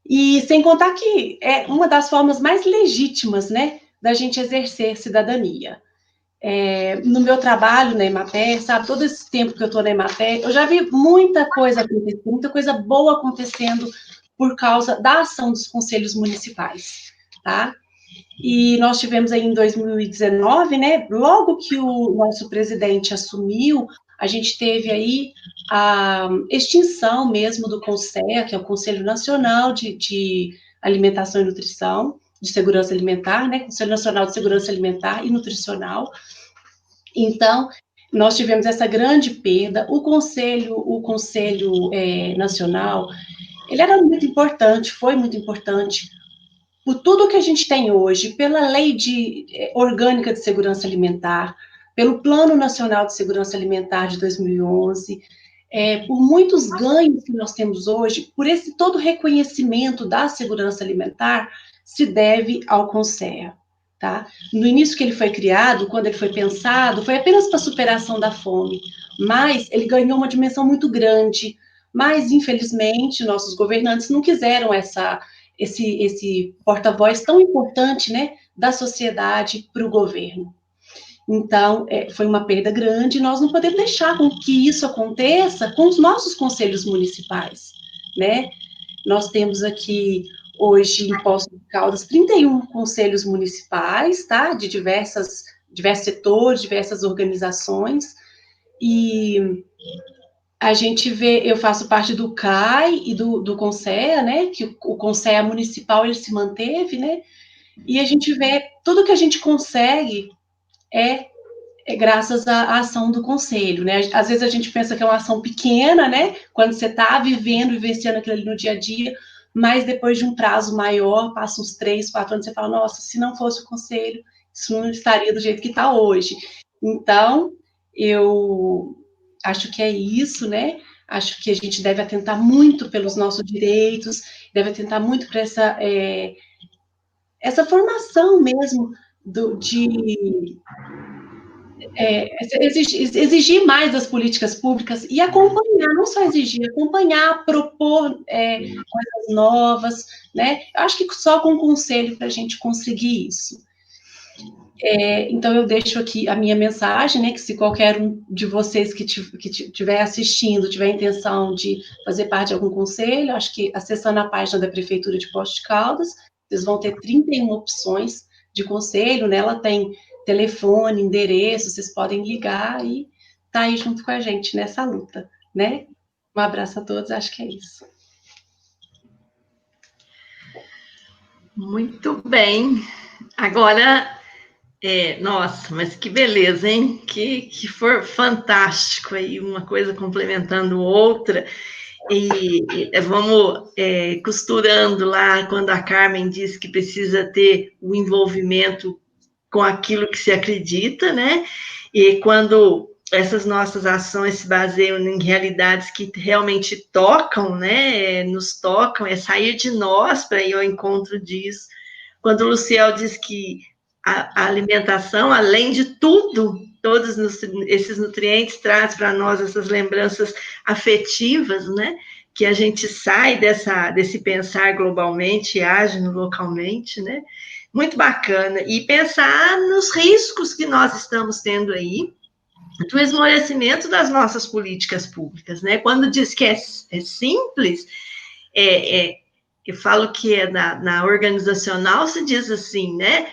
E sem contar que é uma das formas mais legítimas, né, da gente exercer cidadania. No meu trabalho na Emater, sabe, todo esse tempo que eu estou na Emater, eu já vi muita coisa acontecendo, muita coisa boa acontecendo por causa da ação dos conselhos municipais, tá? E nós tivemos aí em 2019, né, logo que o nosso presidente assumiu, a gente teve aí a extinção mesmo do CONSEA, que é o Conselho Nacional de Alimentação e Nutrição, de Segurança Alimentar, né, Conselho Nacional de Segurança Alimentar e Nutricional. Então, nós tivemos essa grande perda. O Conselho Nacional, ele era muito importante, foi muito importante, por tudo que a gente tem hoje, pela Lei Orgânica de Segurança Alimentar, pelo Plano Nacional de Segurança Alimentar de 2011, por muitos ganhos que nós temos hoje, por esse todo reconhecimento da segurança alimentar, se deve ao CONSEA, tá? No início que ele foi criado, quando ele foi pensado, foi apenas para a superação da fome, mas ele ganhou uma dimensão muito grande, mas, infelizmente, nossos governantes não quiseram esse porta-voz tão importante, né, da sociedade para o governo. Então, foi uma perda grande, e nós não podemos deixar com que isso aconteça com os nossos conselhos municipais, né? Nós temos aqui, hoje, em Poços de Caldas, 31 conselhos municipais, tá? De diversos setores, diversas organizações, e a gente vê, eu faço parte do CAI e do CONSEA, né, que o CONSEA municipal, ele se manteve, né, e a gente vê tudo que a gente consegue é graças à ação do conselho, né, às vezes a gente pensa que é uma ação pequena, né, quando você está vivenciando aquilo ali no dia a dia, mas depois de um prazo maior, passa uns 3, 4 anos, você fala, nossa, se não fosse o conselho, isso não estaria do jeito que está hoje. Então, eu acho que é isso, né? Acho que a gente deve atentar muito pelos nossos direitos, deve atentar muito para essa formação mesmo de exigir mais das políticas públicas e acompanhar, não só exigir, acompanhar, propor coisas novas, né? Eu acho que só com conselho para a gente conseguir isso. Então, eu deixo aqui a minha mensagem, né, que se qualquer um de vocês que estiver assistindo, tiver a intenção de fazer parte de algum conselho, acho que acessando a página da Prefeitura de Poços de Caldas, vocês vão ter 31 opções de conselho, né? Ela tem telefone, endereço, vocês podem ligar e tá aí junto com a gente nessa luta, né? Um abraço a todos, acho que é isso. Muito bem. Agora, nossa, mas que beleza, hein? Que for fantástico aí, uma coisa complementando outra. E vamos costurando lá, quando a Carmen disse que precisa ter o envolvimento com aquilo que se acredita, né? E quando essas nossas ações se baseiam em realidades que realmente tocam, né? Nos tocam, é sair de nós para ir ao encontro disso. Quando o Luciel diz que a alimentação, além de tudo, todos esses nutrientes traz para nós essas lembranças afetivas, né? Que a gente sai desse pensar globalmente e age no localmente, né? Muito bacana. E pensar nos riscos que nós estamos tendo aí, do esmorecimento das nossas políticas públicas, né? Quando diz que é simples, eu falo que na organizacional se diz assim, né?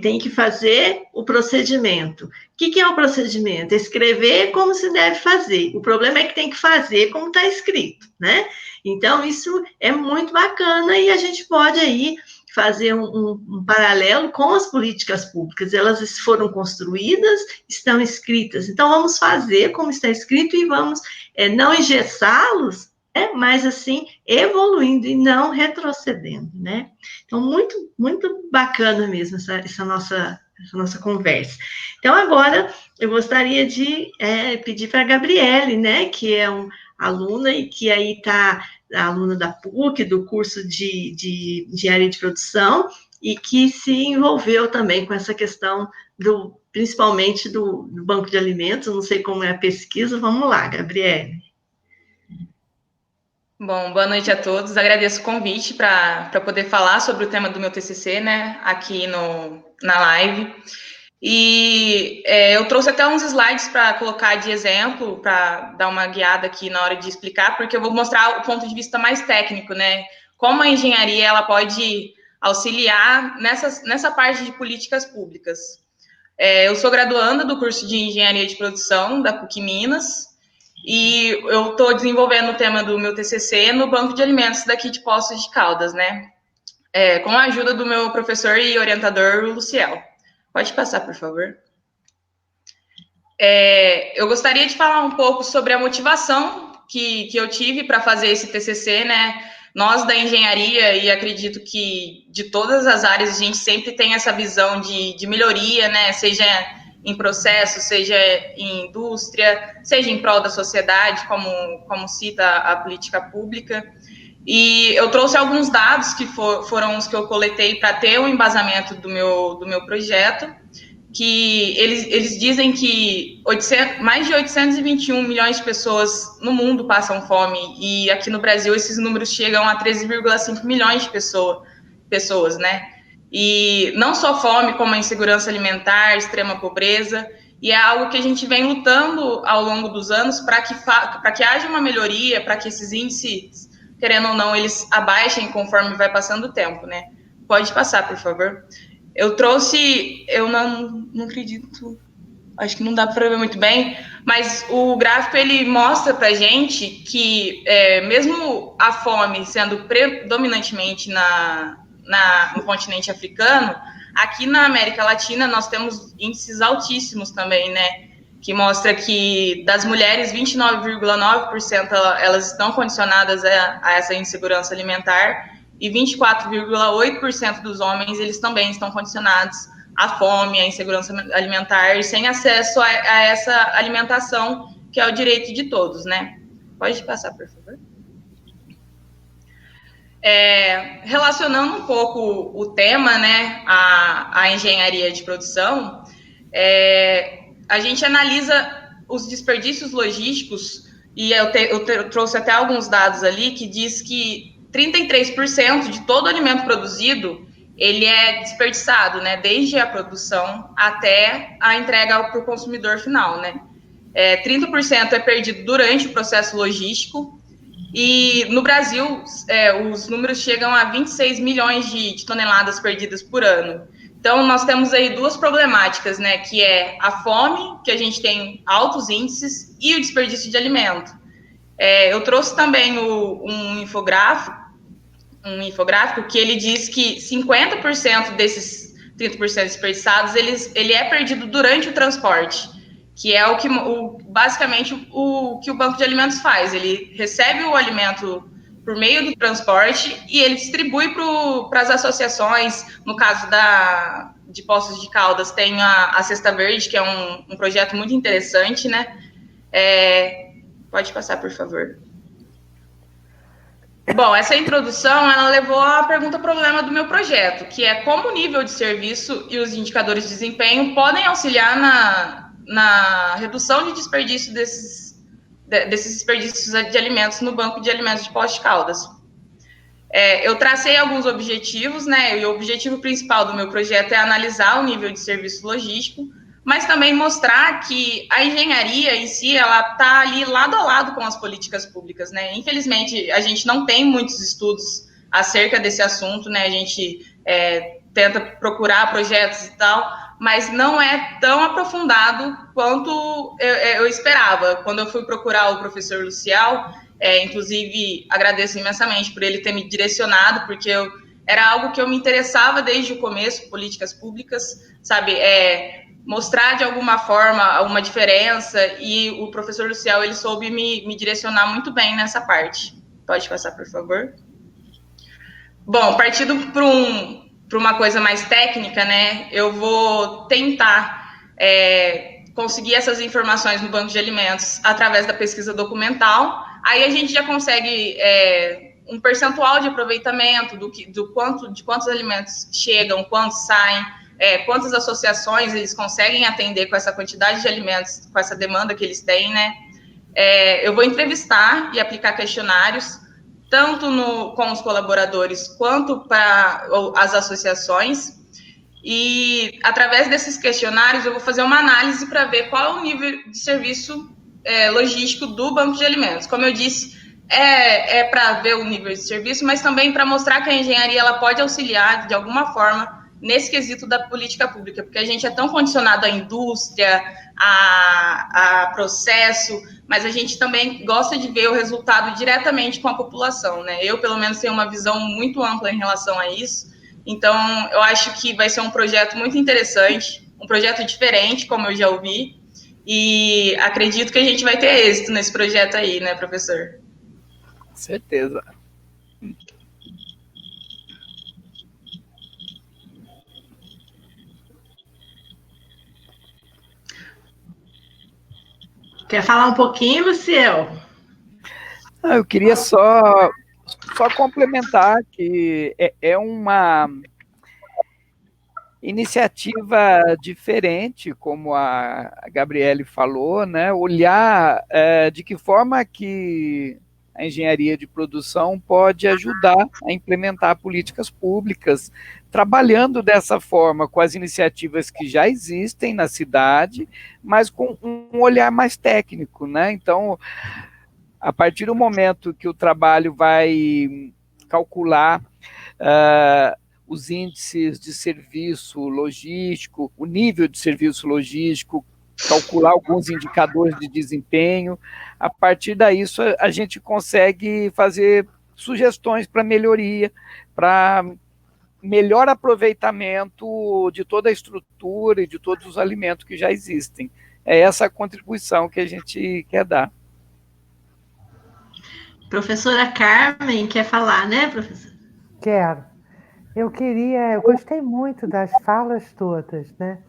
Tem que fazer o procedimento. O que é o procedimento? Escrever como se deve fazer. O problema é que tem que fazer como está escrito, né? Então, isso é muito bacana e a gente pode aí fazer um paralelo com as políticas públicas. Elas foram construídas, estão escritas. Então, vamos fazer como está escrito e vamos não engessá-los, mas assim, evoluindo e não retrocedendo, né? Então, muito, muito bacana mesmo essa nossa conversa. Então, agora, eu gostaria de pedir para a Gabriele, né, que é uma aluna e que aí está aluna da PUC, do curso de engenharia de produção, e que se envolveu também com essa questão principalmente do banco de alimentos, não sei como é a pesquisa. Vamos lá, Gabriele. Bom, boa noite a todos. Agradeço o convite para poder falar sobre o tema do meu TCC, né, aqui na live. E eu trouxe até uns slides para colocar de exemplo, para dar uma guiada aqui na hora de explicar, porque eu vou mostrar o ponto de vista mais técnico, né? Como a engenharia ela pode auxiliar nessa parte de políticas públicas. Eu sou graduanda do curso de Engenharia de Produção da PUC Minas, e eu estou desenvolvendo o tema do meu TCC no Banco de Alimentos daqui de Poços de Caldas, né? Com a ajuda do meu professor e orientador, o Luciel. Pode passar, por favor. Eu gostaria de falar um pouco sobre a motivação que eu tive para fazer esse TCC, né? Nós da engenharia, e acredito que de todas as áreas, a gente sempre tem essa visão de melhoria, né? Seja em processo, seja em indústria, seja em prol da sociedade, como cita a política pública. E eu trouxe alguns dados que foram os que eu coletei para ter o embasamento do meu projeto, que eles dizem que mais de 821 milhões de pessoas no mundo passam fome, e aqui no Brasil esses números chegam a 13,5 milhões de pessoas, né? E não só fome, como a insegurança alimentar, extrema pobreza, e é algo que a gente vem lutando ao longo dos anos para que haja uma melhoria, para que esses índices, querendo ou não, eles abaixem conforme vai passando o tempo, né? Pode passar, por favor. Eu não acredito, acho que não dá para ver muito bem, mas o gráfico ele mostra para a gente que mesmo a fome sendo predominantemente no continente africano, aqui na América Latina nós temos índices altíssimos também, né? Que mostra que das mulheres, 29,9% elas estão condicionadas a essa insegurança alimentar, e 24,8% dos homens, eles também estão condicionados a fome, a insegurança alimentar, sem acesso a essa alimentação, que é o direito de todos, né? Pode passar, por favor. Relacionando um pouco o tema, né, a engenharia de produção, a gente analisa os desperdícios logísticos, e eu trouxe até alguns dados ali, que diz que 33% de todo alimento produzido, ele é desperdiçado, né, desde a produção até a entrega para o consumidor final, né. 30% é perdido durante o processo logístico, e no Brasil, os números chegam a 26 milhões de toneladas perdidas por ano. Então, nós temos aí duas problemáticas, né, que é a fome, que a gente tem altos índices, e o desperdício de alimento. Eu trouxe também um infográfico que ele diz que 50% desses 30% desperdiçados, ele é perdido durante o transporte, que é basicamente o que o banco de alimentos faz. Ele recebe o alimento por meio do transporte e ele distribui para as associações. No caso de Poços de Caldas, tem a Cesta Verde, que é um projeto muito interessante, né? Pode passar, por favor. Bom, essa introdução, ela levou à pergunta-problema do meu projeto, que é como o nível de serviço e os indicadores de desempenho podem auxiliar na redução de desperdício desses desperdícios de alimentos no banco de alimentos de Poços de Caldas. Eu tracei alguns objetivos, né, e o objetivo principal do meu projeto é analisar o nível de serviço logístico, mas também mostrar que a engenharia em si, ela está ali lado a lado com as políticas públicas, né? Infelizmente, a gente não tem muitos estudos acerca desse assunto, né? A gente tenta procurar projetos e tal, mas não é tão aprofundado quanto eu esperava. Quando eu fui procurar o professor Luciel, inclusive agradeço imensamente por ele ter me direcionado, porque era algo que eu me interessava desde o começo, políticas públicas, sabe? Mostrar de alguma forma uma diferença, e o professor Luciel, ele soube me direcionar muito bem nessa parte. Pode passar, por favor. Bom, partindo para uma coisa mais técnica, né, eu vou tentar conseguir essas informações no banco de alimentos através da pesquisa documental. Aí a gente já consegue um percentual de aproveitamento de quantos alimentos chegam, quantos saem, quantas associações eles conseguem atender com essa quantidade de alimentos, com essa demanda que eles têm, né? Eu vou entrevistar e aplicar questionários, tanto com os colaboradores quanto para as associações, e através desses questionários eu vou fazer uma análise para ver qual é o nível de serviço logístico do banco de alimentos. Como eu disse, para ver o nível de serviço, mas também para mostrar que a engenharia ela pode auxiliar de alguma forma nesse quesito da política pública, porque a gente é tão condicionado à indústria, a processo, mas a gente também gosta de ver o resultado diretamente com a população, né? Eu, pelo menos, tenho uma visão muito ampla em relação a isso, então eu acho que vai ser um projeto muito interessante, um projeto diferente, como eu já ouvi, e acredito que a gente vai ter êxito nesse projeto aí, né, professor? Com certeza. Quer falar um pouquinho, Luciel? Eu queria só complementar que é uma iniciativa diferente, como a Gabriele falou, né? Olhar de que forma que a engenharia de produção pode ajudar a implementar políticas públicas, trabalhando dessa forma com as iniciativas que já existem na cidade, mas com um olhar mais técnico, né? Então, a partir do momento que o trabalho vai calcular os índices de serviço logístico, o nível de serviço logístico, calcular alguns indicadores de desempenho, a partir daí a gente consegue fazer sugestões para melhoria, para melhor aproveitamento de toda a estrutura e de todos os alimentos que já existem. É essa a contribuição que a gente quer dar. Professora Carmen quer falar, né, professora? Quero. Eu gostei muito das falas todas, né?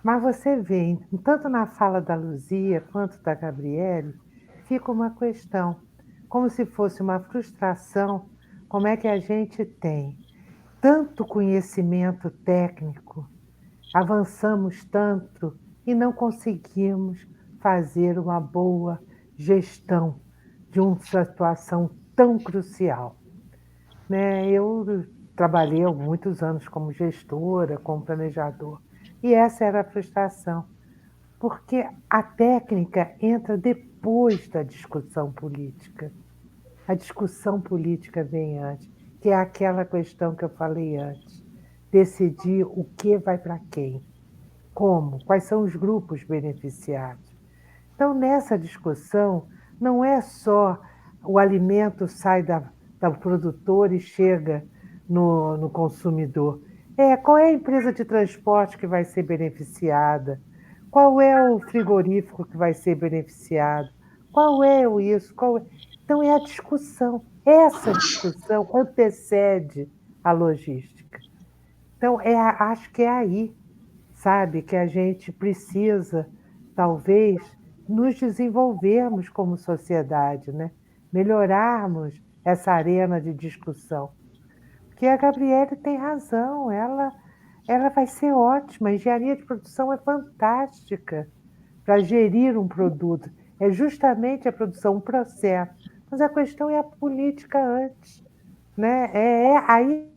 Mas você vê, tanto na fala da Luzia quanto da Gabriele, fica uma questão, como se fosse uma frustração, como é que a gente tem tanto conhecimento técnico, avançamos tanto e não conseguimos fazer uma boa gestão de uma situação tão crucial, né? Eu trabalhei há muitos anos como gestora, como planejador, e essa era a frustração, porque a técnica entra depois da discussão política. A discussão política vem antes, que é aquela questão que eu falei antes. Decidir o que vai para quem, como, quais são os grupos beneficiados. Então, nessa discussão, não é só o alimento sai do produtor e chega no consumidor. Qual é a empresa de transporte que vai ser beneficiada? Qual é o frigorífico que vai ser beneficiado? Qual é o isso? Então, é a discussão. Essa discussão antecede a logística. Então, acho que é aí, sabe, que a gente precisa, talvez, nos desenvolvermos como sociedade, né? Melhorarmos essa arena de discussão. Porque a Gabriele tem razão, ela vai ser ótima. A engenharia de produção é fantástica para gerir um produto. É justamente a produção, um processo. Mas a questão é a política antes, né? É aí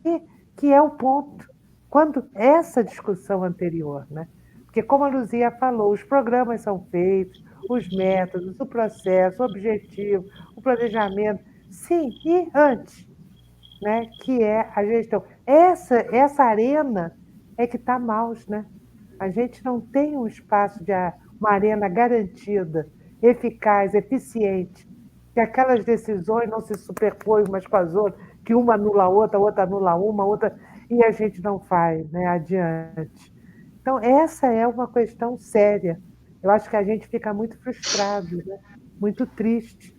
que é o ponto. Quando essa discussão anterior, né? Porque, como a Luzia falou, os programas são feitos, os métodos, o processo, o objetivo, o planejamento, sim, e antes, né? Que é a gestão. Essa arena é que está mal, né? A gente não tem um espaço uma arena garantida, eficaz, eficiente, que aquelas decisões não se superpõem umas com as outras, que uma anula a outra anula uma, outra, e a gente não faz, né, adiante. Então, essa é uma questão séria. Eu acho que a gente fica muito frustrado, né? Muito triste,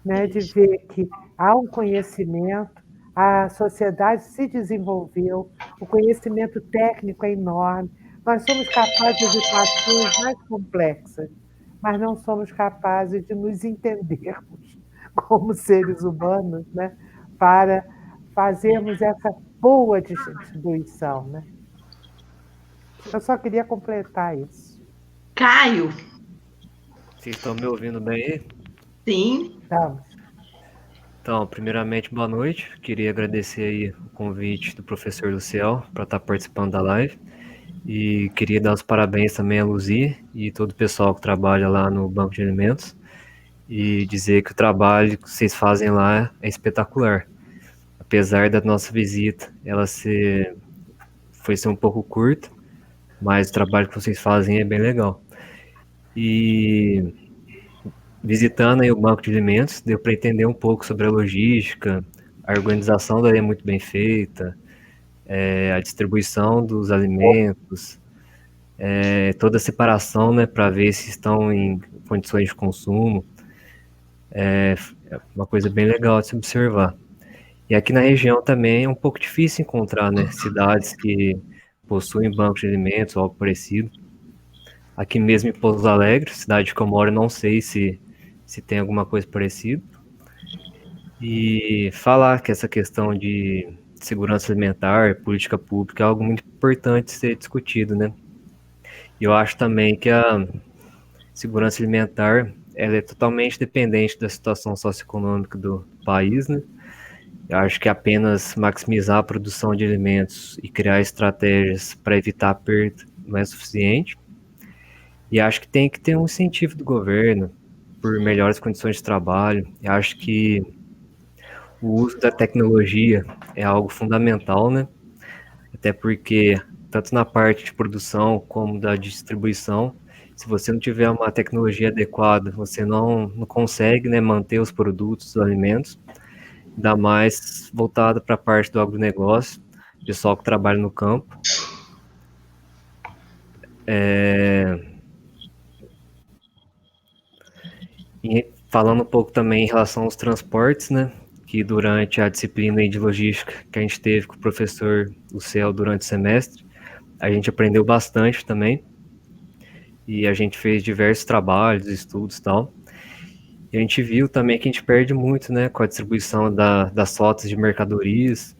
né, de ver que há um conhecimento, a sociedade se desenvolveu, o conhecimento técnico é enorme, nós somos capazes de equações mais complexas, mas não somos capazes de nos entendermos como seres humanos, né, para fazermos essa boa distribuição, né? Eu só queria completar isso. Caio, Vocês estão me ouvindo bem aí? sim, Vamos. Então, primeiramente, boa noite. Queria agradecer aí o convite do professor Luciel para estar participando da live. E queria dar os parabéns também à Luzia e todo o pessoal que trabalha lá no Banco de Alimentos. E dizer que o trabalho que vocês fazem lá é espetacular. Apesar da nossa visita, foi ser um pouco curta, mas o trabalho que vocês fazem é bem legal. E visitando aí o banco de alimentos, deu para entender um pouco sobre a logística, a organização daí é muito bem feita, a distribuição dos alimentos, toda a separação, né, para ver se estão em condições de consumo, é uma coisa bem legal de se observar. E aqui na região também é um pouco difícil encontrar, né, cidades que possuem bancos de alimentos ou algo parecido. Aqui mesmo em Pouso Alegre, cidade que eu moro, não sei se tem alguma coisa parecida. E falar que essa questão de segurança alimentar, política pública, é algo muito importante ser discutido, né? E eu acho também que a segurança alimentar, ela é totalmente dependente da situação socioeconômica do país, né? Eu acho que apenas maximizar a produção de alimentos e criar estratégias para evitar a perda não é suficiente. E acho que tem que ter um incentivo do governo por melhores condições de trabalho. Eu acho que o uso da tecnologia é algo fundamental, né? Até porque, tanto na parte de produção como da distribuição, se você não tiver uma tecnologia adequada, você não consegue, né, manter os produtos, os alimentos, ainda mais voltado para a parte do agronegócio, pessoal que trabalha no campo. E falando um pouco também em relação aos transportes, né? que durante a disciplina de logística que a gente teve com o professor Luciel durante o semestre, a gente aprendeu bastante também, e a gente fez diversos trabalhos, estudos e tal. E a gente viu também que a gente perde muito, né, com a distribuição das rotas de mercadorias.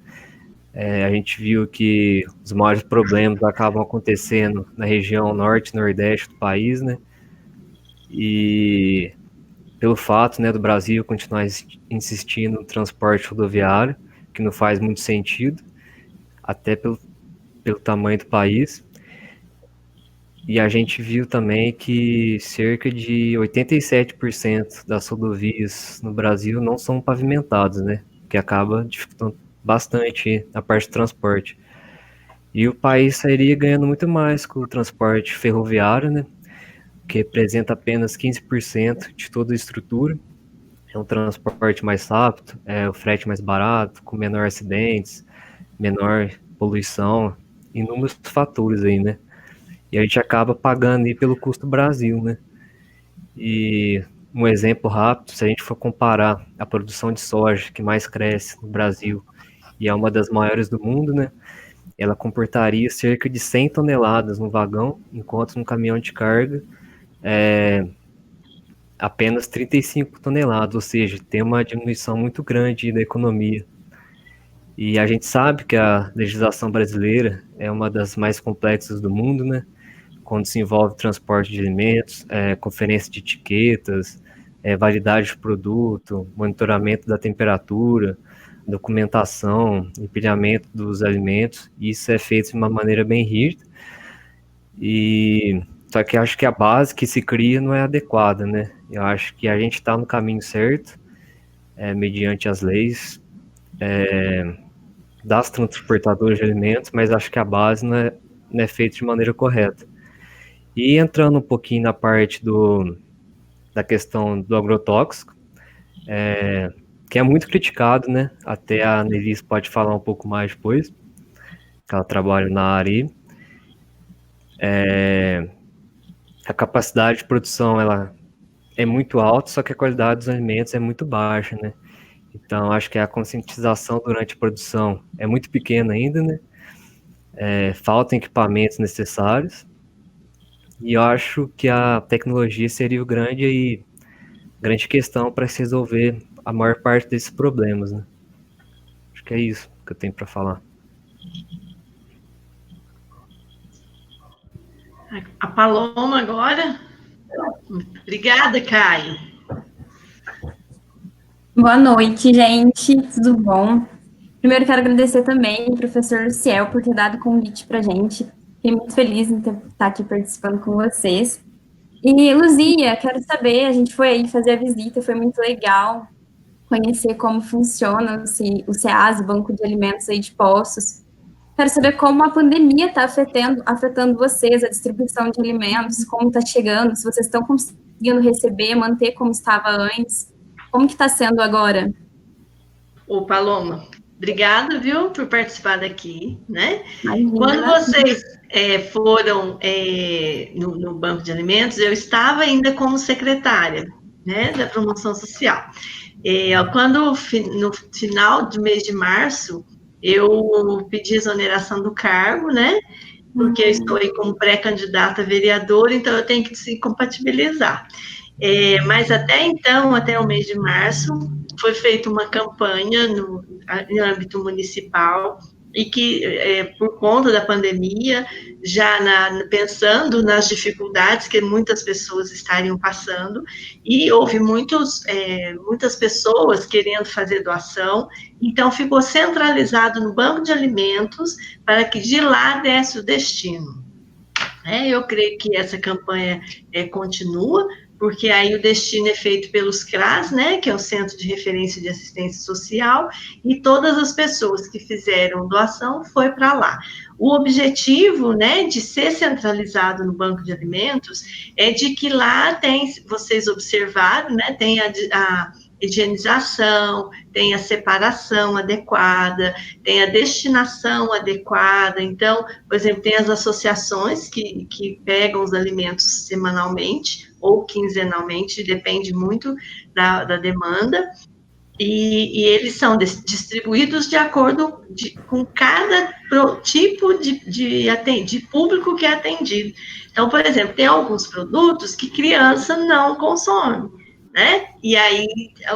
A gente viu que os maiores problemas acabam acontecendo na região norte e nordeste do país, né, e pelo fato, né, do Brasil continuar insistindo no transporte rodoviário, que não faz muito sentido, até pelo tamanho do país. E a gente viu também que cerca de 87% das rodovias no Brasil não são pavimentadas, né, que acaba dificultando bastante a parte do transporte. E o país sairia ganhando muito mais com o transporte ferroviário, né, que representa apenas 15% de toda a estrutura. É um transporte mais rápido, o frete mais barato, com menor acidentes, menor poluição, inúmeros fatores aí, né? E a gente acaba pagando aí pelo custo Brasil, né? E um exemplo rápido, se a gente for comparar a produção de soja que mais cresce no Brasil e é uma das maiores do mundo, né? Ela comportaria cerca de 100 toneladas no vagão, enquanto no caminhão de carga apenas 35 toneladas, ou seja, tem uma diminuição muito grande da economia. E a gente sabe que a legislação brasileira é uma das mais complexas do mundo, né? Quando se envolve transporte de alimentos, conferência de etiquetas, validade de produto, monitoramento da temperatura, documentação, empilhamento dos alimentos, e isso é feito de uma maneira bem rígida. Só que acho que a base que se cria não é adequada, né? Eu acho que a gente está no caminho certo, mediante as leis das transportadoras de alimentos, mas acho que a base não é feita de maneira correta. E entrando um pouquinho na parte da questão do agrotóxico, que é muito criticado, né? Até a Nelis pode falar um pouco mais depois, que ela trabalha na área. A capacidade de produção ela é muito alta, só que a qualidade dos alimentos é muito baixa, né? Então, acho que a conscientização durante a produção é muito pequena ainda, né? Faltam equipamentos necessários. E eu acho que a tecnologia seria o grande questão para se resolver a maior parte desses problemas, né? Acho que é isso que eu tenho para falar. A Paloma agora. Obrigada, Caio. Boa noite, gente. Tudo bom? Primeiro, quero agradecer também ao professor Luciel por ter dado o convite para a gente. Fiquei muito feliz em estar aqui participando com vocês. E, Luzia, quero saber, a gente foi aí fazer a visita, foi muito legal conhecer como funciona o SEAS, o Banco de Alimentos aí de Poços. Quero saber como a pandemia está afetando vocês, a distribuição de alimentos, como está chegando, se vocês estão conseguindo receber, manter como estava antes, como que está sendo agora? Ô, Paloma, obrigada, viu, por participar daqui, né? Imagina. Quando vocês foram no Banco de Alimentos, eu estava ainda como secretária, né, da promoção social. Quando, no final do mês de março, eu pedi exoneração do cargo, né, porque eu estou aí como pré-candidata a vereadora, então eu tenho que se compatibilizar. Mas até então, até o mês de março, foi feita uma campanha no âmbito municipal e que, por conta da pandemia, já pensando nas dificuldades que muitas pessoas estariam passando, e houve muitas pessoas querendo fazer doação, então ficou centralizado no Banco de Alimentos para que de lá desse o destino. Eu creio que essa campanha continua, porque aí o destino é feito pelos CRAS, né, que é o Centro de Referência de Assistência Social, e todas as pessoas que fizeram doação foi para lá. O objetivo, né, de ser centralizado no Banco de Alimentos é de que lá tem, vocês observaram, né, tem a higienização, tem a separação adequada, tem a destinação adequada. Então, por exemplo, tem as associações que pegam os alimentos semanalmente ou quinzenalmente, depende muito da demanda, e eles são distribuídos de acordo com cada tipo de público que é atendido. Então, por exemplo, tem alguns produtos que criança não consome, né? E aí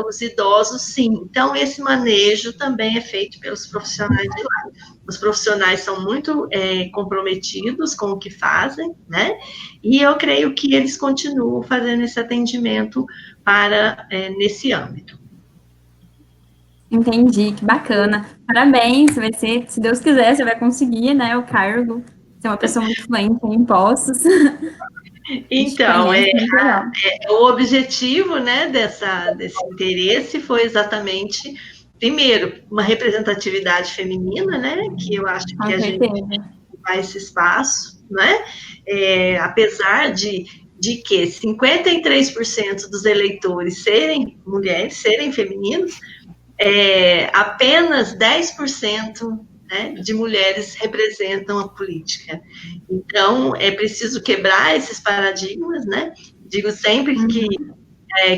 os idosos sim. Então, esse manejo também é feito pelos profissionais de lá. Os profissionais são muito comprometidos com o que fazem, né? E eu creio que eles continuam fazendo esse atendimento nesse âmbito. Entendi, que bacana. Parabéns, vai ser, se Deus quiser, você vai conseguir, né, o cargo. Você é uma pessoa muito fluente em impostos. Então, muito legal. o objetivo, né, desse interesse foi exatamente, primeiro, uma representatividade feminina, né, que eu acho que a gente dá esse espaço, né, apesar de que 53% dos eleitores serem mulheres, serem femininos, apenas 10%, né, de mulheres representam a política. Então, é preciso quebrar esses paradigmas, né? Digo sempre que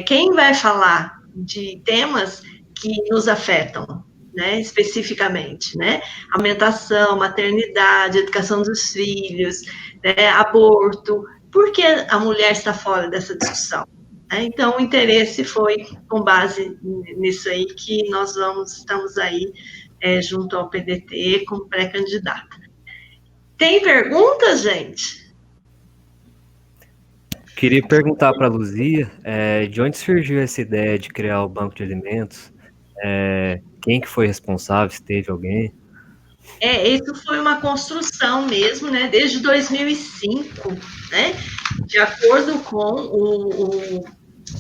quem vai falar de temas que nos afetam, né, especificamente, né? Alimentação, maternidade, educação dos filhos, né, aborto, por que a mulher está fora dessa discussão? Então, o interesse foi com base nisso aí que nós estamos aí junto ao PDT como pré-candidata. Tem perguntas, gente? Queria perguntar para a Luzia, de onde surgiu essa ideia de criar o banco de alimentos? Quem que foi responsável, se teve alguém? Isso foi uma construção mesmo, né, desde 2005, né, de acordo com o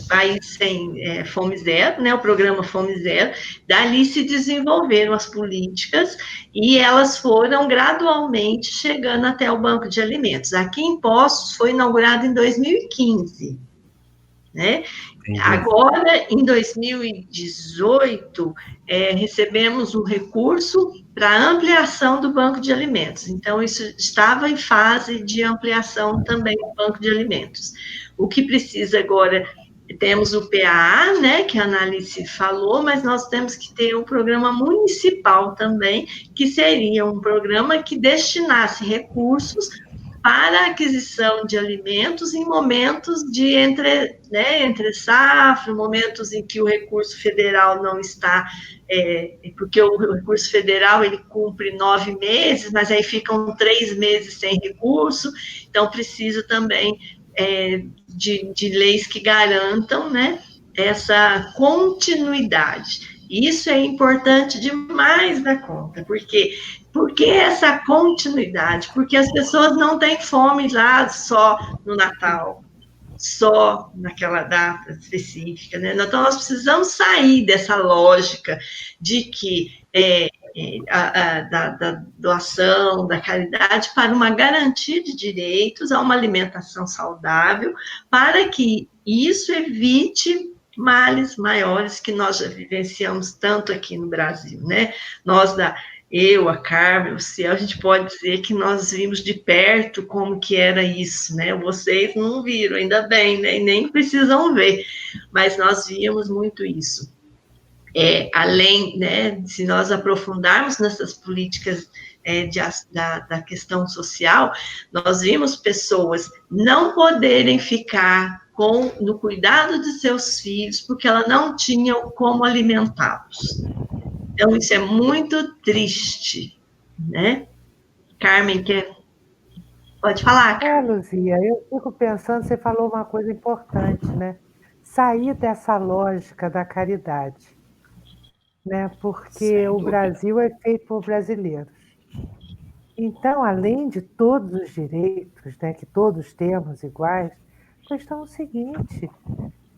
País Sem Fome Zero, né, o programa Fome Zero, dali se desenvolveram as políticas e elas foram gradualmente chegando até o Banco de Alimentos. Aqui em Poços foi inaugurado em 2015, né? Entendi. Agora, em 2018, recebemos um recurso para ampliação do Banco de Alimentos. Então, isso estava em fase de ampliação também do Banco de Alimentos. O que precisa agora, temos o PAA, né, que a Analice falou, mas nós temos que ter um programa municipal também, que seria um programa que destinasse recursos para a aquisição de alimentos em momentos de entre safra, momentos em que o recurso federal não está, porque o recurso federal ele cumpre 9 meses, mas aí ficam 3 meses sem recurso, então precisa também de leis que garantam, né, essa continuidade. Isso é importante demais da conta, porque essa continuidade? Porque as pessoas não têm fome lá só no Natal, só naquela data específica, né? Então, nós precisamos sair dessa lógica de que da doação, da caridade, para uma garantia de direitos a uma alimentação saudável, para que isso evite males maiores que nós já vivenciamos tanto aqui no Brasil, né? Eu, a Carmen, o Ciel, a gente pode dizer que nós vimos de perto como que era isso, né? Vocês não viram, ainda bem, né? E nem precisam ver, mas nós víamos muito isso. Além, né, se nós aprofundarmos nessas políticas da questão social, nós vimos pessoas não poderem ficar no cuidado de seus filhos, porque elas não tinham como alimentá-los. Então, isso é muito triste, né? Carmen, pode falar, Carmen? Luzia, eu fico pensando, você falou uma coisa importante, né? Sair dessa lógica da caridade, né? Porque o Brasil é feito por brasileiros. Então, além de todos os direitos, né, que todos temos iguais, a questão é o seguinte: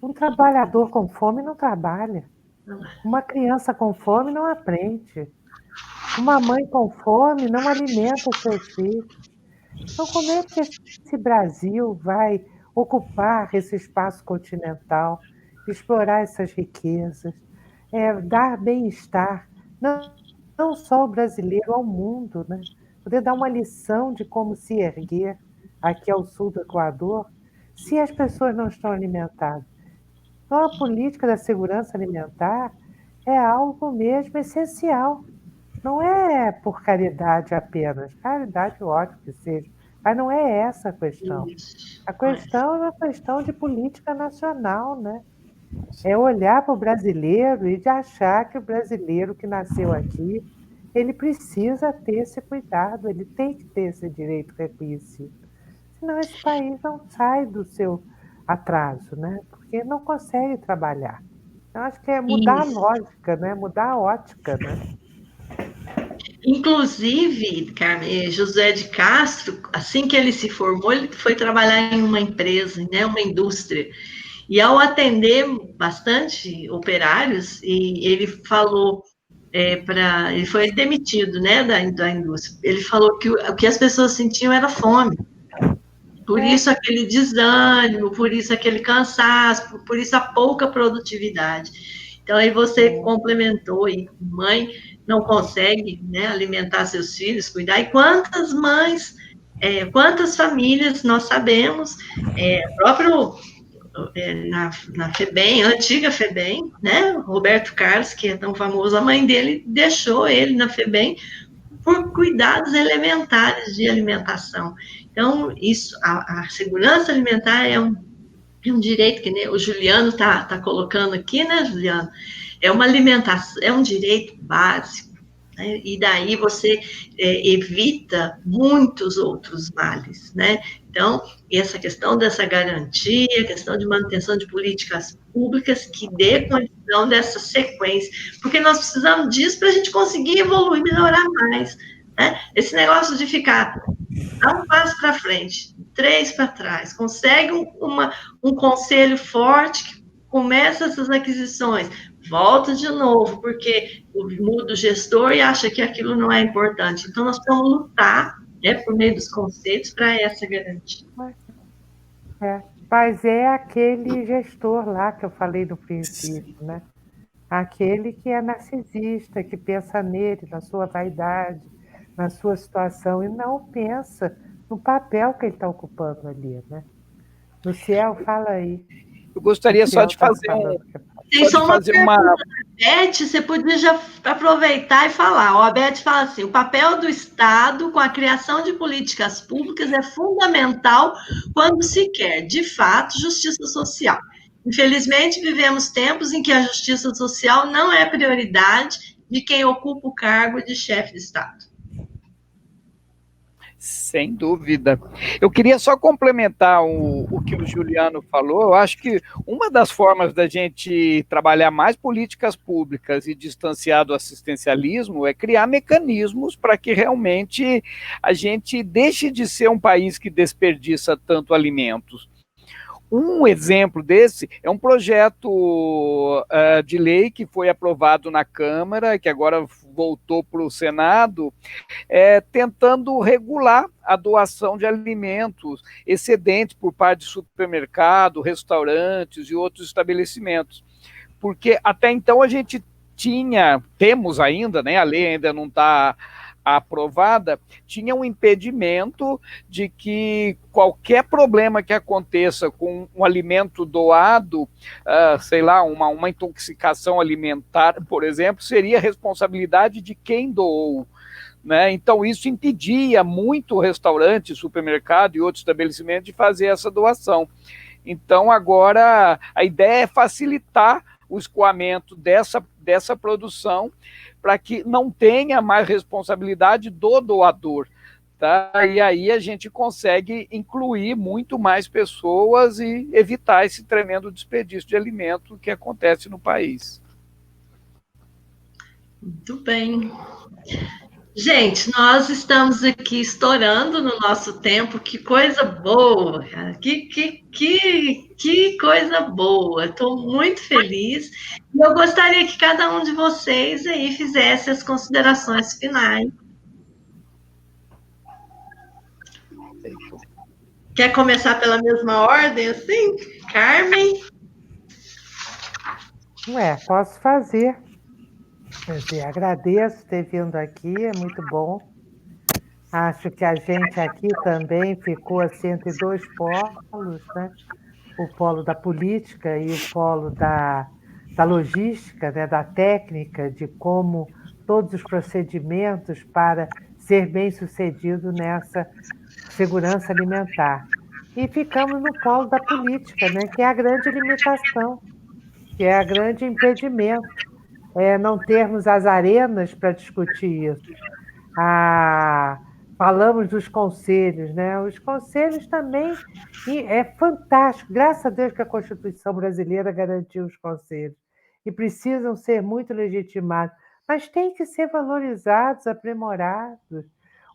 um trabalhador com fome não trabalha. Uma criança com fome não aprende. Uma mãe com fome não alimenta os seus filhos. Então, como é que esse Brasil vai ocupar esse espaço continental, explorar essas riquezas, dar bem-estar, não só ao brasileiro, ao mundo, né? Poder dar uma lição de como se erguer aqui ao sul do Equador, se as pessoas não estão alimentadas. Então, a política da segurança alimentar é algo mesmo essencial. Não é por caridade apenas. Caridade, ótimo que seja. Mas não é essa a questão. A questão é uma questão de política nacional, né? É olhar para o brasileiro e de achar que o brasileiro que nasceu aqui, ele precisa ter esse cuidado, ele tem que ter esse direito reconhecido. Senão esse país não sai do seu atraso, né? Porque não consegue trabalhar. Eu acho que é mudar a lógica, né? Mudar a ótica, né? Inclusive, Carmen, José de Castro, assim que ele se formou, ele foi trabalhar em uma empresa, né, uma indústria. E ao atender bastante operários, e ele falou ele foi demitido, né, da indústria. Ele falou que o que as pessoas sentiam era fome. Por isso aquele desânimo, por isso aquele cansaço, por isso a pouca produtividade. Então, aí você complementou, e mãe não consegue, né, alimentar seus filhos, cuidar. E quantas mães, quantas famílias nós sabemos, próprio na FEBEM, a antiga FEBEM, né, Roberto Carlos, que é tão famoso, a mãe dele deixou ele na FEBEM por cuidados elementares de alimentação. Então, isso, a segurança alimentar é um direito que o Juliano tá colocando aqui, né, Juliano? É uma alimentação, é um direito básico, né? E daí você evita muitos outros males, né? Então, essa questão dessa garantia, a questão de manutenção de políticas públicas que dê condição dessa sequência, porque nós precisamos disso para a gente conseguir evoluir, melhorar mais, né? Esse negócio de ficar dá um passo para frente, 3 para trás, consegue um conselho forte que começa essas aquisições, volta de novo, porque muda o gestor e acha que aquilo não é importante. Então, nós precisamos lutar, né, por meio dos conceitos para essa garantia. Mas é aquele gestor lá que eu falei no princípio, né? Aquele que é narcisista, que pensa nele, na sua vaidade, na sua situação, e não pensa no papel que ele está ocupando ali, né? Luciel, fala aí. Eu gostaria só de fazer Tem só uma pergunta, Beth, você podia já aproveitar e falar. A Beth fala assim, o papel do Estado com a criação de políticas públicas é fundamental quando se quer, de fato, justiça social. Infelizmente, vivemos tempos em que a justiça social não é prioridade de quem ocupa o cargo de chefe de Estado. Sem dúvida. Eu queria só complementar o que o Juliano falou. Eu acho que uma das formas da gente trabalhar mais políticas públicas e distanciar do assistencialismo é criar mecanismos para que realmente a gente deixe de ser um país que desperdiça tanto alimentos. Um exemplo desse é um projeto de lei que foi aprovado na Câmara, que agora voltou para o Senado, tentando regular a doação de alimentos excedentes por parte de supermercado, restaurantes e outros estabelecimentos. Porque até então a gente temos ainda, né, a lei ainda não está aprovada, tinha um impedimento de que qualquer problema que aconteça com um alimento doado, sei lá, uma intoxicação alimentar, por exemplo, seria responsabilidade de quem doou. Né? Então, isso impedia muito restaurante, supermercado e outros estabelecimentos de fazer essa doação. Então, agora, a ideia é facilitar o escoamento dessa produção para que não tenha mais responsabilidade do doador. Tá? E aí a gente consegue incluir muito mais pessoas e evitar esse tremendo desperdício de alimento que acontece no país. Muito bem. Gente, nós estamos aqui estourando no nosso tempo, que coisa boa, cara. Que coisa boa. Estou muito feliz. E eu gostaria que cada um de vocês aí fizesse as considerações finais. Quer começar pela mesma ordem, assim? Carmen? Posso fazer. Quer dizer, agradeço ter vindo aqui, é muito bom. Acho que a gente aqui também ficou assim, entre dois polos, né? O polo da política e o polo da da logística, né, da técnica, de como todos os procedimentos para ser bem-sucedido nessa segurança alimentar. E ficamos no colo da política, né, que é a grande limitação, que é o grande impedimento, não termos as arenas para discutir isso. Falamos dos conselhos, né? Os conselhos também é fantástico. Graças a Deus que a Constituição brasileira garantiu os conselhos e precisam ser muito legitimados, mas têm que ser valorizados, aprimorados.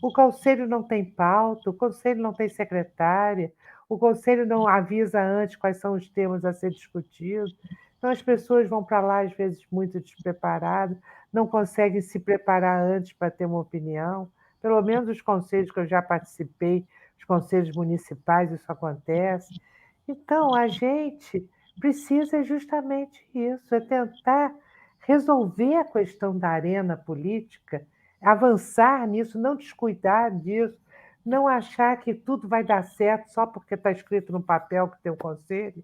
O conselho não tem pauta, o conselho não tem secretária, o conselho não avisa antes quais são os temas a ser discutidos. Então as pessoas vão para lá às vezes muito despreparadas, não conseguem se preparar antes para ter uma opinião. Pelo menos os conselhos que eu já participei, os conselhos municipais, isso acontece. Então, a gente precisa justamente isso, é tentar resolver a questão da arena política, avançar nisso, não descuidar disso, não achar que tudo vai dar certo só porque está escrito no papel que tem o conselho,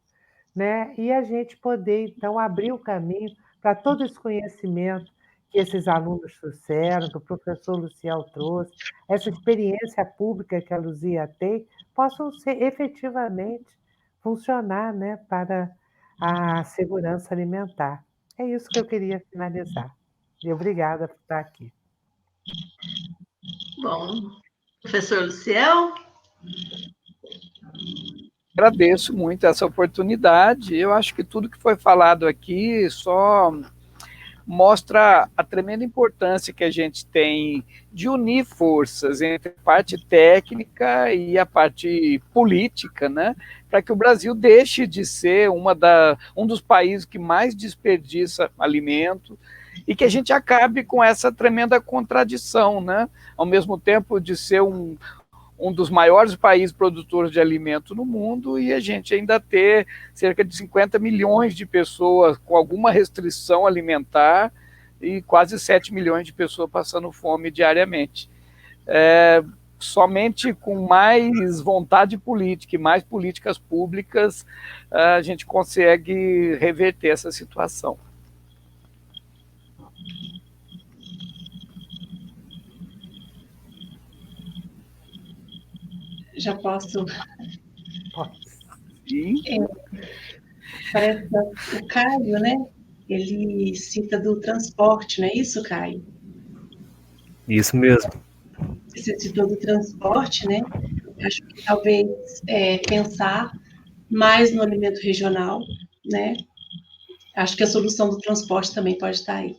né? E a gente poder, então, abrir o caminho para todo esse conhecimento que esses alunos trouxeram, que o professor Luciel trouxe, essa experiência pública que a Luzia tem, possam ser efetivamente funcionar, né, para a segurança alimentar. É isso que eu queria finalizar. E obrigada por estar aqui. Bom, professor Luciel? Agradeço muito essa oportunidade. Eu acho que tudo que foi falado aqui só mostra a tremenda importância que a gente tem de unir forças entre a parte técnica e a parte política, né, para que o Brasil deixe de ser um dos países que mais desperdiça alimento e que a gente acabe com essa tremenda contradição, né, ao mesmo tempo de ser um dos maiores países produtores de alimento no mundo e a gente ainda ter cerca de 50 milhões de pessoas com alguma restrição alimentar e quase 7 milhões de pessoas passando fome diariamente. Somente com mais vontade política e mais políticas públicas a gente consegue reverter essa situação. Já posso? Sim. Parece que o Caio, né? Ele cita do transporte, não é isso, Caio? Isso mesmo. Você citou do transporte, né? Acho que talvez pensar mais no alimento regional, né? Acho que a solução do transporte também pode estar aí,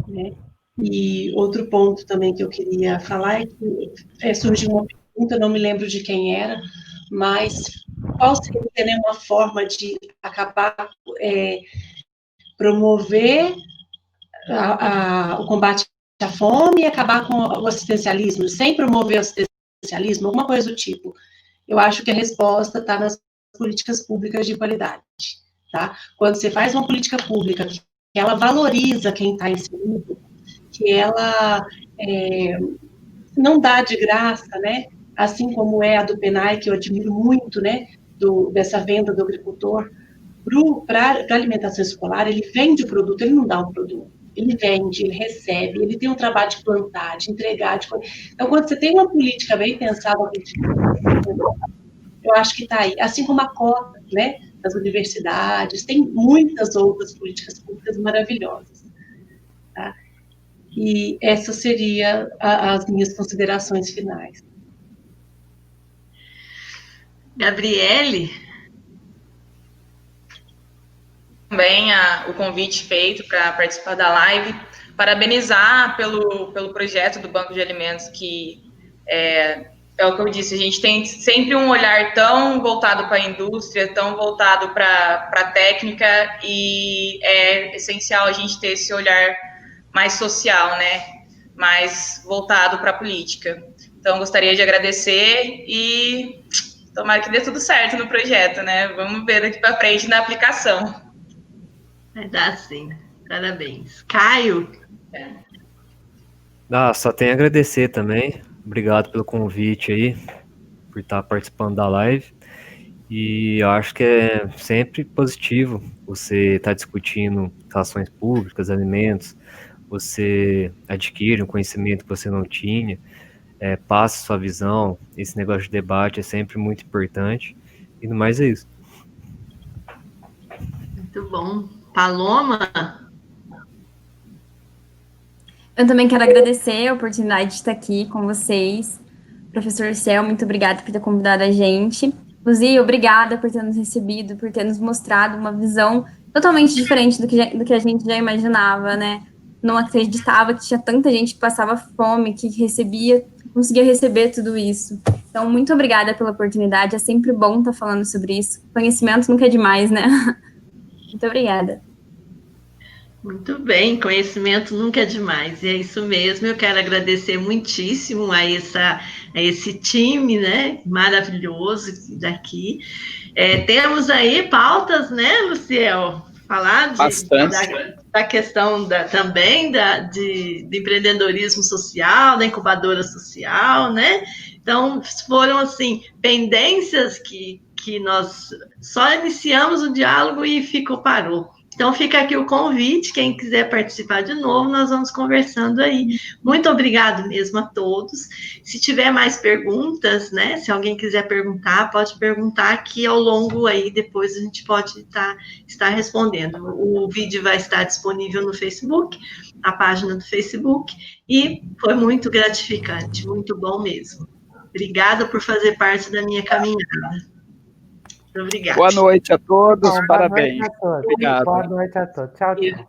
né? E outro ponto também que eu queria falar é que surgiu uma pergunta, não me lembro de quem era, mas qual seria, né, uma forma de acabar, promover o combate à fome e acabar com o assistencialismo, sem promover o assistencialismo, alguma coisa do tipo. Eu acho que a resposta está nas políticas públicas de qualidade, tá? Quando você faz uma política pública que ela valoriza quem está inserido, que ela não dá de graça, né? Assim como é a do PENAI, que eu admiro muito, né? Dessa venda do agricultor para a alimentação escolar, ele vende o produto, ele não dá um produto. Ele vende, ele recebe, ele tem um trabalho de plantar, de entregar. Então, quando você tem uma política bem pensada, eu acho que está aí. Assim como a cota, né? Das universidades, tem muitas outras políticas públicas maravilhosas. Tá? E essas seriam as minhas considerações finais. Gabriele? Também o convite feito para participar da live, parabenizar pelo projeto do Banco de Alimentos, que é o que eu disse, a gente tem sempre um olhar tão voltado para a indústria, tão voltado para a técnica, e é essencial a gente ter esse olhar mais social, né? Mais voltado para a política. Então, gostaria de agradecer e tomara que dê tudo certo no projeto, né? Vamos ver daqui para frente na aplicação. Vai dar sim. Parabéns. Caio? Só tenho a agradecer também. Obrigado pelo convite aí, por estar participando da live. E eu acho que é sempre positivo você estar discutindo relações públicas, alimentos, você adquire um conhecimento que você não tinha, passa sua visão, esse negócio de debate é sempre muito importante, e no mais é isso. Muito bom. Paloma? Eu também quero agradecer a oportunidade de estar aqui com vocês. Professor Céu, muito obrigada por ter convidado a gente. Luzia, obrigada por ter nos recebido, por ter nos mostrado uma visão totalmente diferente do que a gente já imaginava, né? Não acreditava que tinha tanta gente que passava fome, que conseguia receber tudo isso. Então, muito obrigada pela oportunidade. É sempre bom estar falando sobre isso. Conhecimento nunca é demais, né? Muito obrigada. Muito bem, conhecimento nunca é demais, e é isso mesmo. Eu quero agradecer muitíssimo a esse time, né, maravilhoso daqui. Temos aí pautas, né, Luciel? Falar da questão também de empreendedorismo social, da incubadora social, né? Então, foram, assim, pendências que nós só iniciamos o diálogo e parou. Então, fica aqui o convite, quem quiser participar de novo, nós vamos conversando aí. Muito obrigado mesmo a todos. Se tiver mais perguntas, né, se alguém quiser perguntar, pode perguntar que ao longo aí, depois a gente pode estar respondendo. O vídeo vai estar disponível no Facebook, a página do Facebook, e foi muito gratificante, muito bom mesmo. Obrigada por fazer parte da minha caminhada. Muito obrigada. Boa noite a todos, parabéns. Boa noite a todos. Obrigado. Boa noite a todos. Tchau, tchau.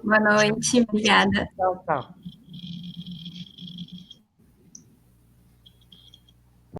Boa noite, obrigada. Tchau, tchau.